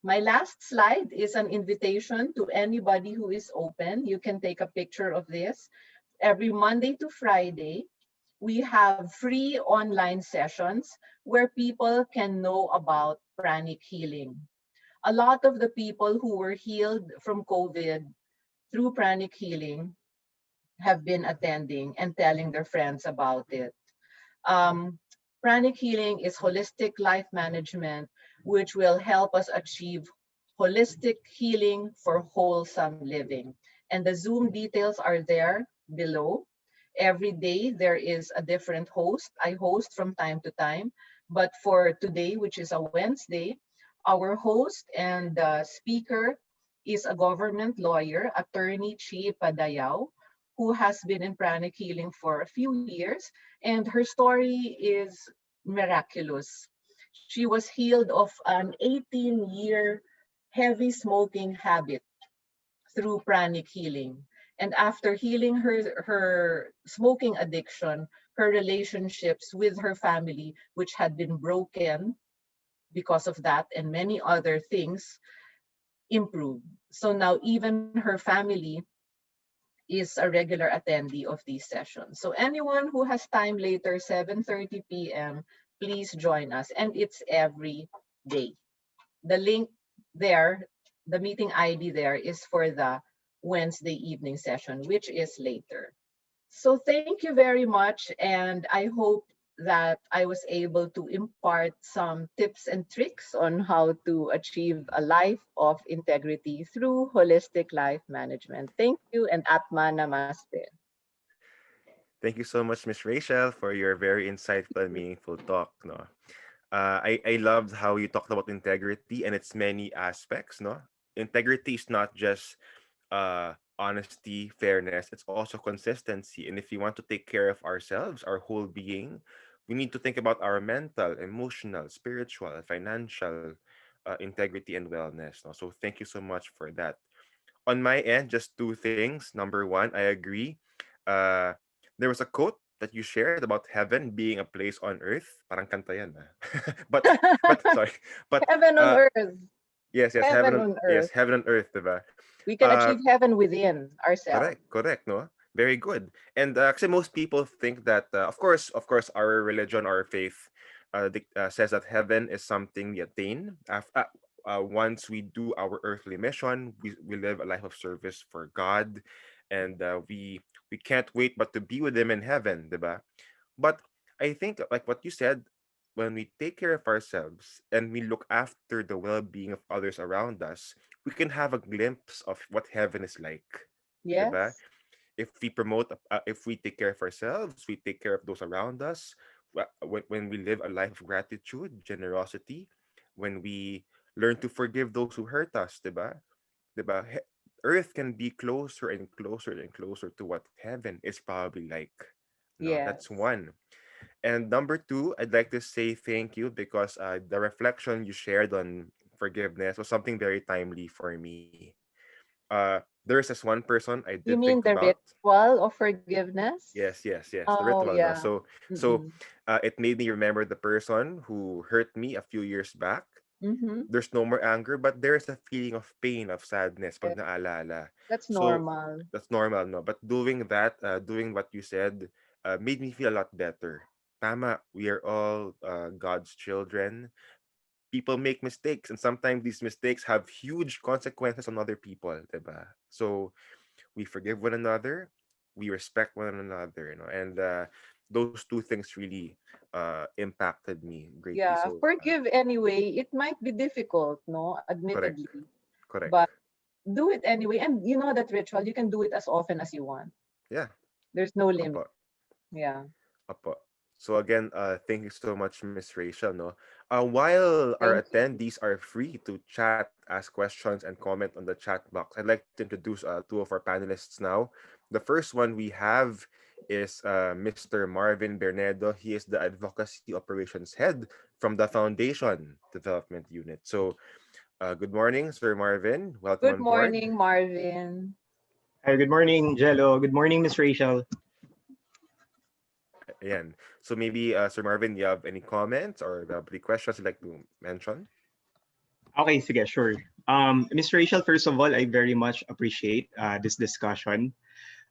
My last slide is an invitation to anybody who is open. You can take a picture of this. Every Monday to Friday, we have free online sessions where people can know about pranic healing. A lot of the people who were healed from COVID through pranic healing have been attending and telling their friends about it. Um, Pranic healing is holistic life management, which will help us achieve holistic healing for wholesome living. And the Zoom details are there below. Every day there is a different host. I host from time to time. But for today, which is a Wednesday, our host and speaker is a government lawyer, attorney Chi Padayao, who has been in pranic healing for a few years, and her story is miraculous. She was healed of an 18-year heavy smoking habit through pranic healing. And after healing her smoking addiction, her relationships with her family, which had been broken because of that and many other things, improved. So now even her family is a regular attendee of these sessions. So anyone who has time later, 7:30 p.m., please join us. And it's every day. The link there, the meeting ID there is for the Wednesday evening session, which is later. So thank you very much. And I hope that I was able to impart some tips and tricks on how to achieve a life of integrity through holistic life management. Thank you and Atma Namaste. Thank you so much, Miss Rachel, for your very insightful and meaningful talk. No, I loved how you talked about integrity and its many aspects. No, integrity is not just honesty, fairness. It's also consistency. And if we want to take care of ourselves, our whole being, we need to think about our mental, emotional, spiritual, financial integrity and wellness. No? So thank you so much for that. On my end, just two things. Number one, I agree. Uh, there was a quote that you shared about heaven being a place on earth. Parang kanta yan, ah. but sorry. But Heaven on earth. yes, Heaven on earth. heaven on earth, diba? We can achieve heaven within ourselves. Correct, no? Very good. And kasi most people think that, of course, our religion, our faith, says that heaven is something we attain once we do our earthly mission. We live a life of service for God, and we can't wait but to be with Him in heaven, diba? But I think, like what you said, when we take care of ourselves and we look after the well-being of others around us, we can have a glimpse of what heaven is like. Diba? Yes. If we take care of ourselves, we take care of those around us. When we live a life of gratitude, generosity, when we learn to forgive those who hurt us, 'di ba? 'Di ba? Earth can be closer and closer and closer to what heaven is probably like. No, that's Yes. one. And number two, I'd like to say thank you because the reflection you shared on forgiveness was something very timely for me. There's this one person I did You think mean the about. ritual of forgiveness? Yes, the Oh, ritual. No? yeah. So, Mm-mm. it made me remember the person who hurt me a few years back. Mm-hmm. There's no more anger, but there is a feeling of pain, of sadness pag Yeah, naalala. that's So normal. that's normal, no? But doing that, doing what you said, made me feel a lot better. Tama, we are all God's children. People make mistakes, and sometimes these mistakes have huge consequences on other people, diba? So we forgive one another, we respect one another, and those two things really impacted me greatly. Yeah, So forgive anyway. It might be difficult, no, correct, admittedly, correct. but do it anyway. And you know that ritual, you can do it as often as you want. Yeah, There's no limit. apo, Yeah. apo. So again, thank you so much, Miss Rachel. No, while our Thank you. attendees are free to chat, ask questions, and comment on the chat box, I'd like to introduce two of our panelists now. The first one we have is Mr. Marvin Bernedo. He is the Advocacy Operations Head from the Foundation Development Unit. So, good morning, Sir Marvin. Welcome Good on board. morning, Marvin. Hi, good morning, Jello. Good morning, Miss Rachel. Ayan. So maybe, Sir Marvin, you have any comments or any questions you'd like to mention? Okay, sige, sure. Miss Rachel, first of all, I very much appreciate this discussion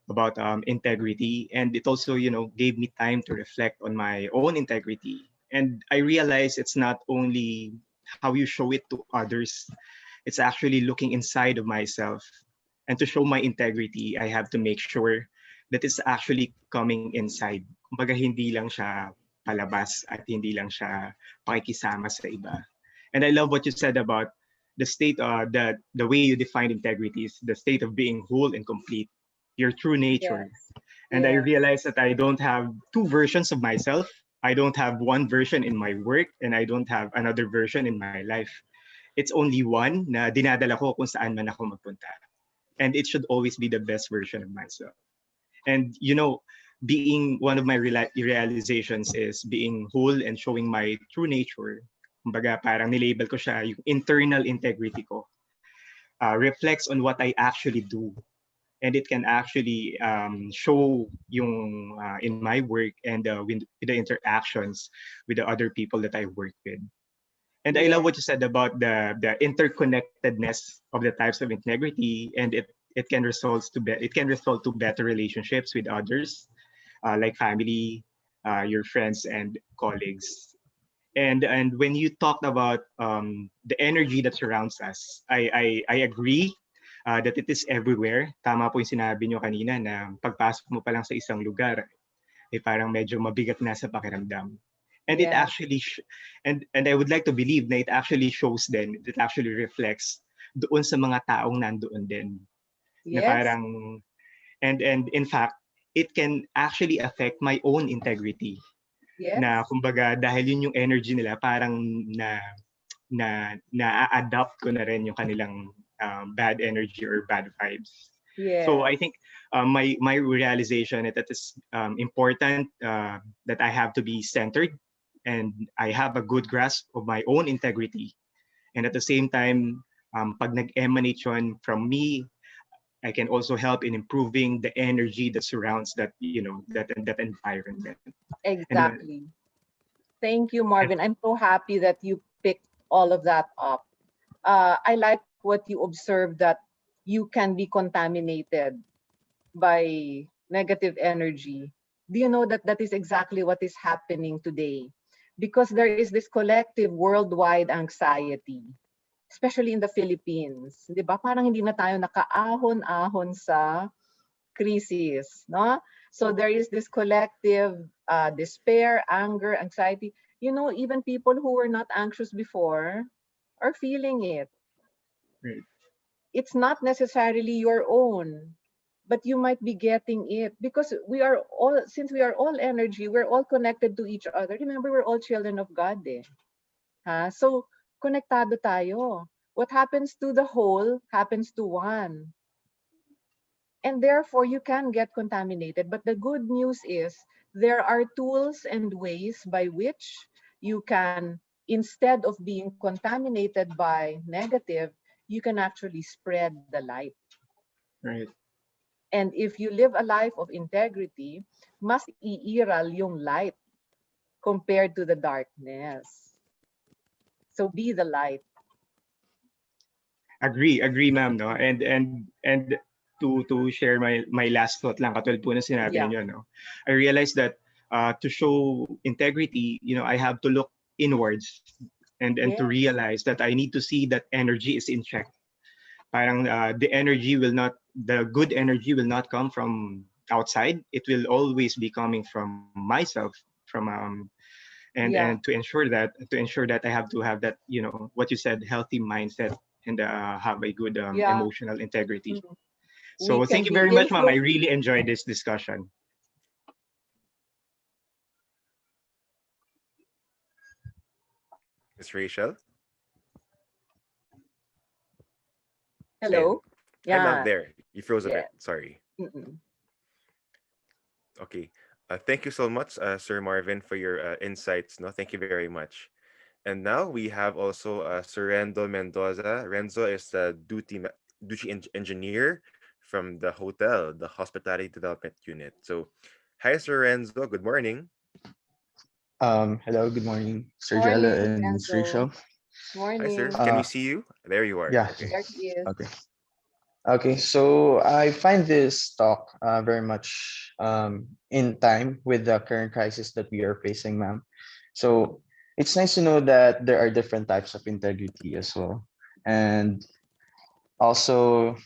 about integrity, and it also, gave me time to reflect on my own integrity. And I realize it's not only how you show it to others; it's actually looking inside of myself. And to show my integrity, I have to make sure that it's actually coming inside. Kumbaga, hindi lang siya palabas at hindi lang siya pakikisama sa iba. And I love what you said about the way you define integrity is the state of being whole and complete, your true nature. Yes. And I Yes. realized that I don't have two versions of myself. I don't have one version in my work and I don't have another version in my life. It's only one na dinadala ko kung saan man ako magpunta. And it should always be the best version of myself. And being one of my realizations is being whole and showing my true nature. Kumbaga, parang nilabel ko siya, yung internal integrity ko reflects on what I actually do. And it can actually show yung in my work and with the interactions with the other people that I work with. And I love Yes. what you said about the interconnectedness of the types of integrity, and it can result to better relationships with others, like family, your friends and colleagues. And when you talked about the energy that surrounds us, I agree that it is everywhere. Tama po yung sinabi nyo kanina na pagpasok mo pa lang sa isang lugar, eh parang medyo mabigat na sa pakiramdam. And it Yes. actually and I would like to believe na it actually shows then, it actually reflects doon sa mga taong nandoon din. Na Yes. parang and in fact, it can actually affect my own integrity. Na Yes. kumbaga dahil yun yung energy nila parang na-adapt ko na rin yung kanilang bad energy or bad vibes. So I Yes. think my realization that is important that I have to be centered and I have a good grasp of my own integrity. And at the same time, pag nag-emanate yun from me, I can also help in improving the energy that surrounds that environment. And Exactly. Thank you, and Marvin. I'm so happy that you picked all of that up. I like what you observed, that you can be contaminated by negative energy. Do you know that that is exactly what is happening today? Because there is this collective worldwide anxiety, especially in the Philippines. 'Di ba? Parang hindi na tayo nakaahon-ahon sa crisis, no? So there is this collective despair, anger, anxiety. You know, even people who were not anxious before are feeling it. right, It's not necessarily your own, but you might be getting it because we are all, since we are all energy, we're all connected to each other. Remember, we're all children of God, eh? So Konektado tayo. What happens to the whole happens to one. And therefore, you can get contaminated. But the good news is there are tools and ways by which you can, instead of being contaminated by negative, you can actually spread the light. Right. And if you live a life of integrity, mas iiral yung light compared to the darkness. So be the light. Agree, ma'am, no? And to share my last thought lang, katulad po na sinabi Yeah. niyo, no? I realized that to show integrity, I have to look inwards and to Yes. realize that I need to see that energy is in check. Parang the good energy will not come from outside. It will always be coming from myself, from and Yeah. to ensure that I have to have that, what you said, healthy mindset, and have a good Yeah. emotional integrity. Mhm. We So thank can you be very much, ma'am. I influenced. really enjoyed this discussion. Miss Rachel? And Hello? hi, ma'am. Yeah. There. You froze a bit. Yeah. Sorry. Mm-mm. Okay. Thank you so much, Sir Marvin, for your insights. No, thank you very much. And now we have also Sir Renzo Mendoza. Renzo is the engineer from the hotel, the Hospitality Development Unit. So, hi, Sir Renzo. Good morning. Hello, good morning, Sir Jello Morning, and Miss Renzo. Rachel. Hi, sir. Morning. Can we Uh, see you? There you are. yeah, Okay. There he is. okay. Okay, so I find this talk very much in time with the current crisis that we are facing, ma'am. So it's nice to know that there are different types of integrity as well. And also,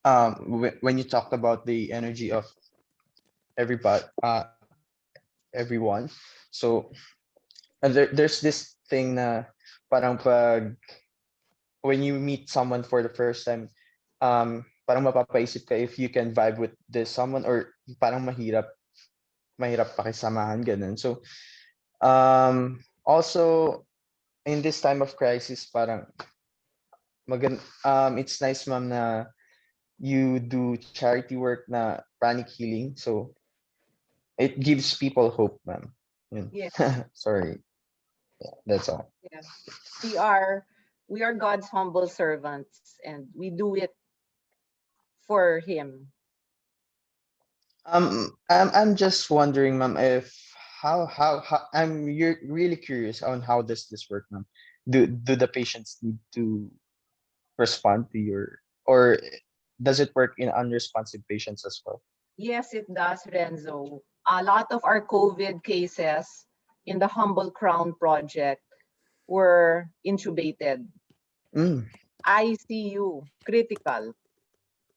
when you talked about the energy of everybody, everyone, so there's this thing na parang pag when you meet someone for the first time, parang mapapaisip ka if you can vibe with this someone or parang mahirap pakisamahan ganun. So, also in this time of crisis, parang it's nice ma'am na you do charity work na Pranic Healing. So, it gives people hope, ma'am. Yun. Yes. Sorry. Yeah, that's all. Yes. We are we are God's humble servants and we do it for him. I'm just wondering, ma'am, if how you're really curious on how does this work, ma'am? Do the patients need to respond to your or does it work in unresponsive patients as well? Yes, it does, Renzo. A lot of our COVID cases in the Humble Crown project were intubated. Mm, ICU, critical.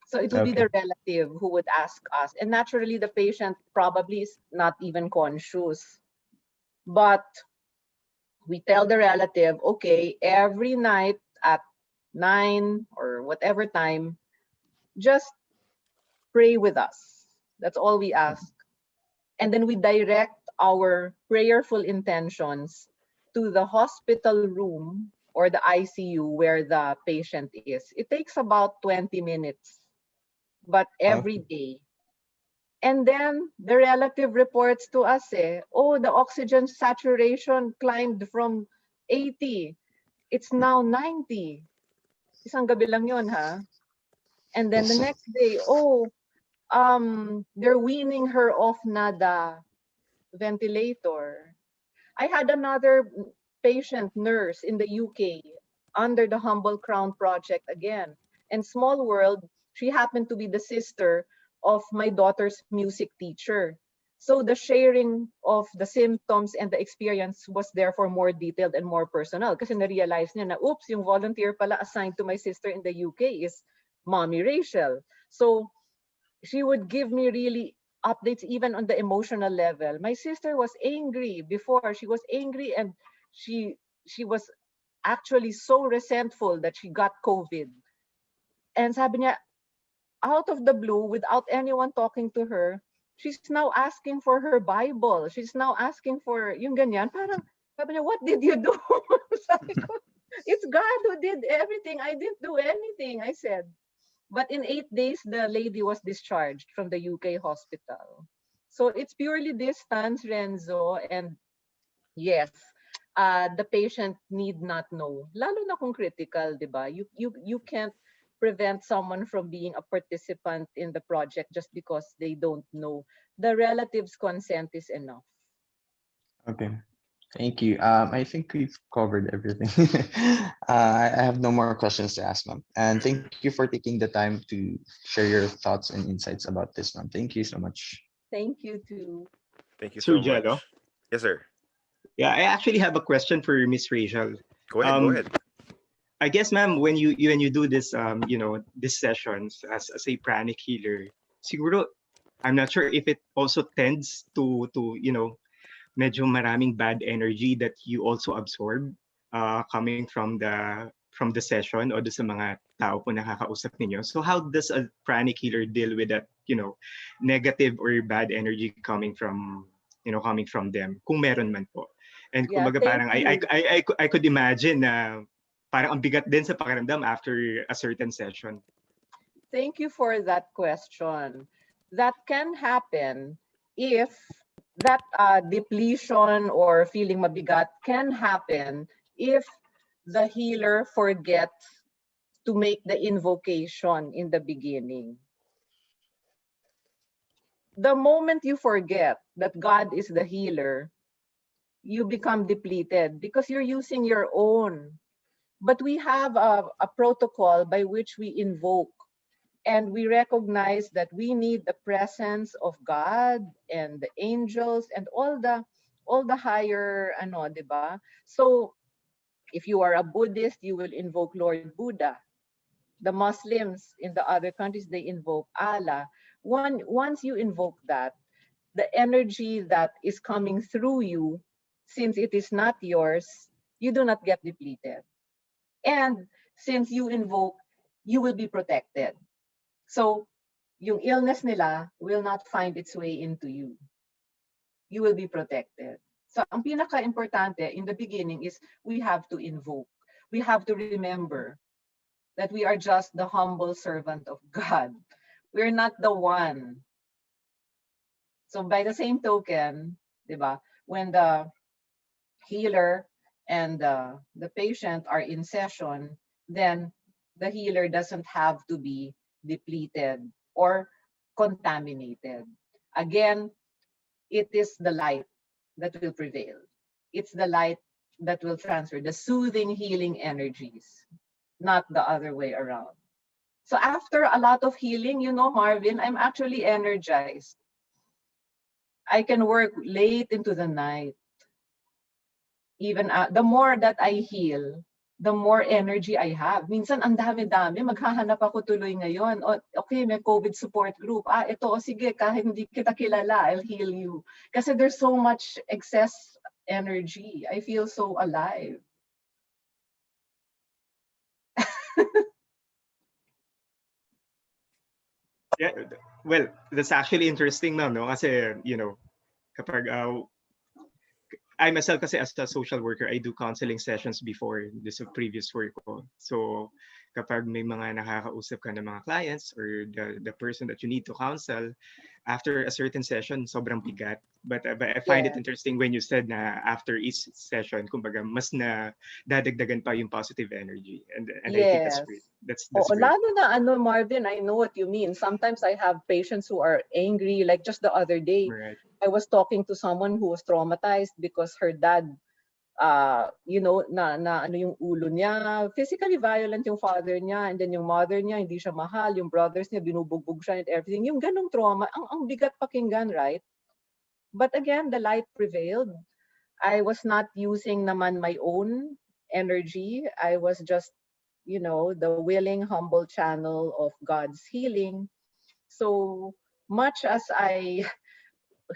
So it would be okay. the relative who would ask us. And naturally, the patient probably is not even conscious. But we tell the relative, okay, every night at 9 or whatever time, just pray with us. That's all we ask. And then we direct our prayerful intentions to the hospital room or the ICU where the patient is. It takes about 20 minutes, but every Okay. day. And then the relative reports to us, oh, the oxygen saturation climbed from 80. It's now 90. Isang gabi lang yun, ha? And then the Yes. next day, oh, they're weaning her off na the ventilator. I had another patient nurse in the UK under the Humble Crown Project again. And small world, she happened to be the sister of my daughter's music teacher. So the sharing of the symptoms and the experience was therefore more detailed and more personal. Kasi na-realize niya na, oops, yung volunteer pala assigned to my sister in the UK is Mommy Rachel. So she would give me really updates even on the emotional level. My sister was angry before. She was angry and she she was actually so resentful that she got COVID. And sabi niya, out of the blue, without anyone talking to her, she's now asking for her Bible. She's now asking for yung ganyan. Parang, sabi niya, what did you do? Sabi ko, It's God who did everything. I didn't do anything, I said. But in 8 days, the lady was discharged from the UK hospital. So it's purely distance, Renzo. And yes, the patient need not know. Lalo na kung critical, di ba? You can't prevent someone from being a participant in the project just because they don't know. The relative's consent is enough. Okay. Thank you. I think we've covered everything. I have no more questions to ask, ma'am. And thank you for taking the time to share your thoughts and insights about this, ma'am. Thank you so much. Thank you too. Thank you Sir so Jello. much. Yes, sir. Yeah, I actually have a question for Miss Rachel. Go ahead. Go Um, ahead. I guess, ma'am, when you do this, these sessions as a pranic healer, siguro, I'm not sure if it also tends to medyo maraming bad energy that you also absorb coming from the session o sa mga tao po nakakausap ninyo. So how does a pranic healer deal with that negative or bad energy coming from them kung meron man po? And Yeah, kumbaga thank parang you. I could imagine na parang ang bigat din sa pakiramdam after a certain session. Thank you for that question. That can happen if that depletion or feeling mabigat can happen if the healer forgets to make the invocation in the beginning. The moment you forget that God is the healer, you become depleted because you're using your own. But we have a protocol by which we invoke, and we recognize that we need the presence of God and the angels and all the higher ano, 'di ba? So if you are a Buddhist, you will invoke Lord Buddha. The Muslims in the other countries, they invoke Allah. Once you invoke that, the energy that is coming through you, since it is not yours, you do not get depleted. And since you invoke, you will be protected. So yung illness nila will not find its way into you. You will be protected. So ang pinaka-importante in the beginning is we have to invoke. We have to remember that we are just the humble servant of God. We're not the one. So by the same token, di ba, when the healer and the patient are in session, then the healer doesn't have to be depleted or contaminated. Again, it is the light that will prevail. It's the light that will transfer the soothing, healing energies, not the other way around. So after a lot of healing, Marvin, I'm actually energized. I can work late into the night. Even the more that I heal, the more energy I have. Minsan, ang dami-dami. Maghahanap ako tuloy ngayon. Okay, may COVID support group. Ito, sige, kahit hindi kita kilala, I'll heal you. Kasi there's so much excess energy. I feel so alive. Yeah, well, that's actually interesting, ma'am, no? Kasi, kapag I myself kasi as a social worker, I do counseling sessions before this previous work ko. So kapag may mga nakakausap ka ng mga clients or the person that you need to counsel, after a certain session, sobrang bigat. But I find it Yeah. interesting when you said na after each session, kumbaga mas na dadagdagan pa yung positive energy. And I think that's Yes. great. That's Oo, great. lalo na Marvin, I know what you mean. Sometimes I have patients who are angry. Like just the other day, Right. I was talking to someone who was traumatized because her dad, na ano yung ulo niya, physically violent yung father niya, and then yung mother niya, hindi siya mahal, yung brothers niya, binubugbog siya and everything. Yung ganong trauma, ang bigat pakinggan, right? But again, the light prevailed. I was not using naman my own energy. I was just, the willing, humble channel of God's healing. So much as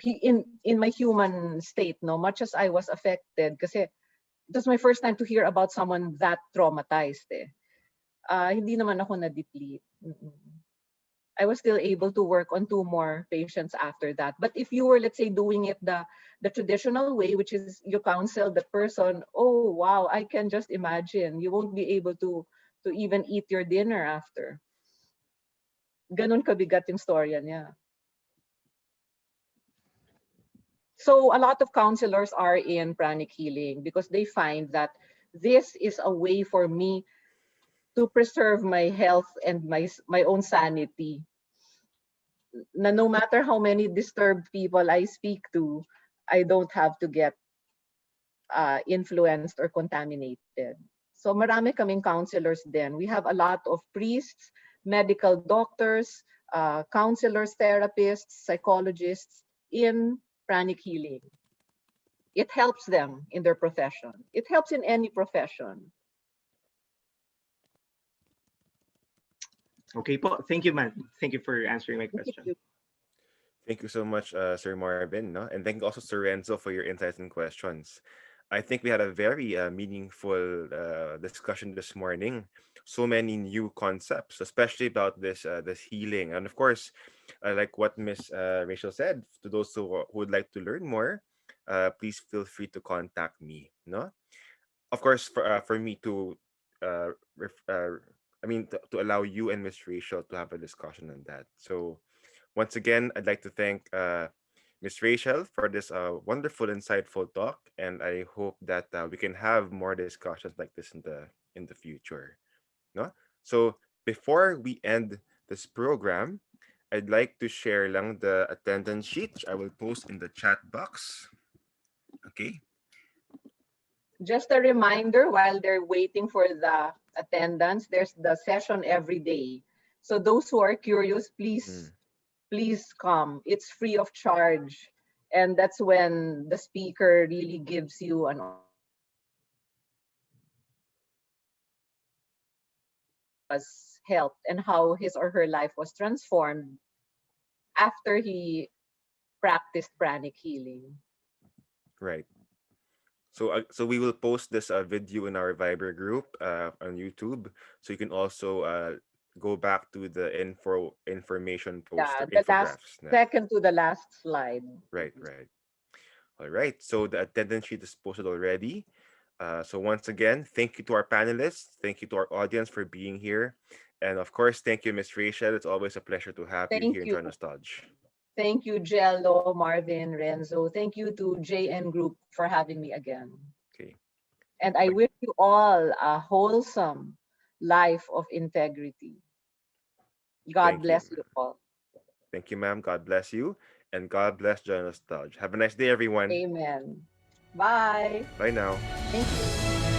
in my human state, no, much as I was affected, kasi it was my first time to hear about someone that traumatized. Hindi naman ako na-deplete. I was still able to work on two more patients after that. But if you were, let's say, doing it the traditional way, which is you counsel the person, oh wow, I can just imagine you won't be able to even eat your dinner after. Ganun kabigat yung storya niya. So a lot of counselors are in pranic healing because they find that this is a way for me to preserve my health and my own sanity. Na no matter how many disturbed people I speak to, I don't have to get influenced or contaminated. So marami kaming counselors then. We have a lot of priests, medical doctors, counselors, therapists, psychologists in pranic healing. It helps them in their profession. It helps in any profession. Okay po. Thank you, man. Thank you for answering my Thank question. you. Thank you so much, Sir Marvin, no? And thank you also, Sir Renzo, for your insights and questions. I think we had a very meaningful discussion this morning. So many new concepts, especially about this healing, and of course, like what Miss Rachel said, to those who would like to learn more, please feel free to contact me. No, of course, for me to, I mean, to allow you and Miss Rachel to have a discussion on that. So once again, I'd like to thank Miss Rachel for this wonderful, insightful talk, and I hope that we can have more discussions like this in the future. No, so before we end this program, I'd like to share lang the attendance sheet, which I will post in the chat box. Okay. Just a reminder while they're waiting for the attendance, there's the session every day. So those who are curious, Mm, please come. It's free of charge. And that's when the speaker really gives you an was helped and how his or her life was transformed after he practiced pranic healing. right. So we will post this video in our Viber group on YouTube, so you can also go back to the information poster Yeah, the last infographics. Na. second to the last slide. Right, right. All right. So the attendance sheet is posted already. So once again, thank you to our panelists. Thank you to our audience for being here. And of course, thank you, Miss Rachel. It's always a pleasure to have you here Thank in you. Joy Nostalg. Thank you, Jello, Marvin, Renzo. Thank you to JN Group for having me again. Okay. And I wish you all a wholesome life of integrity. God Thank you. bless you all. Thank you, ma'am. God bless you. And God bless Joy Nostalg. Have a nice day, everyone. Amen. Bye. Bye now. Thank you.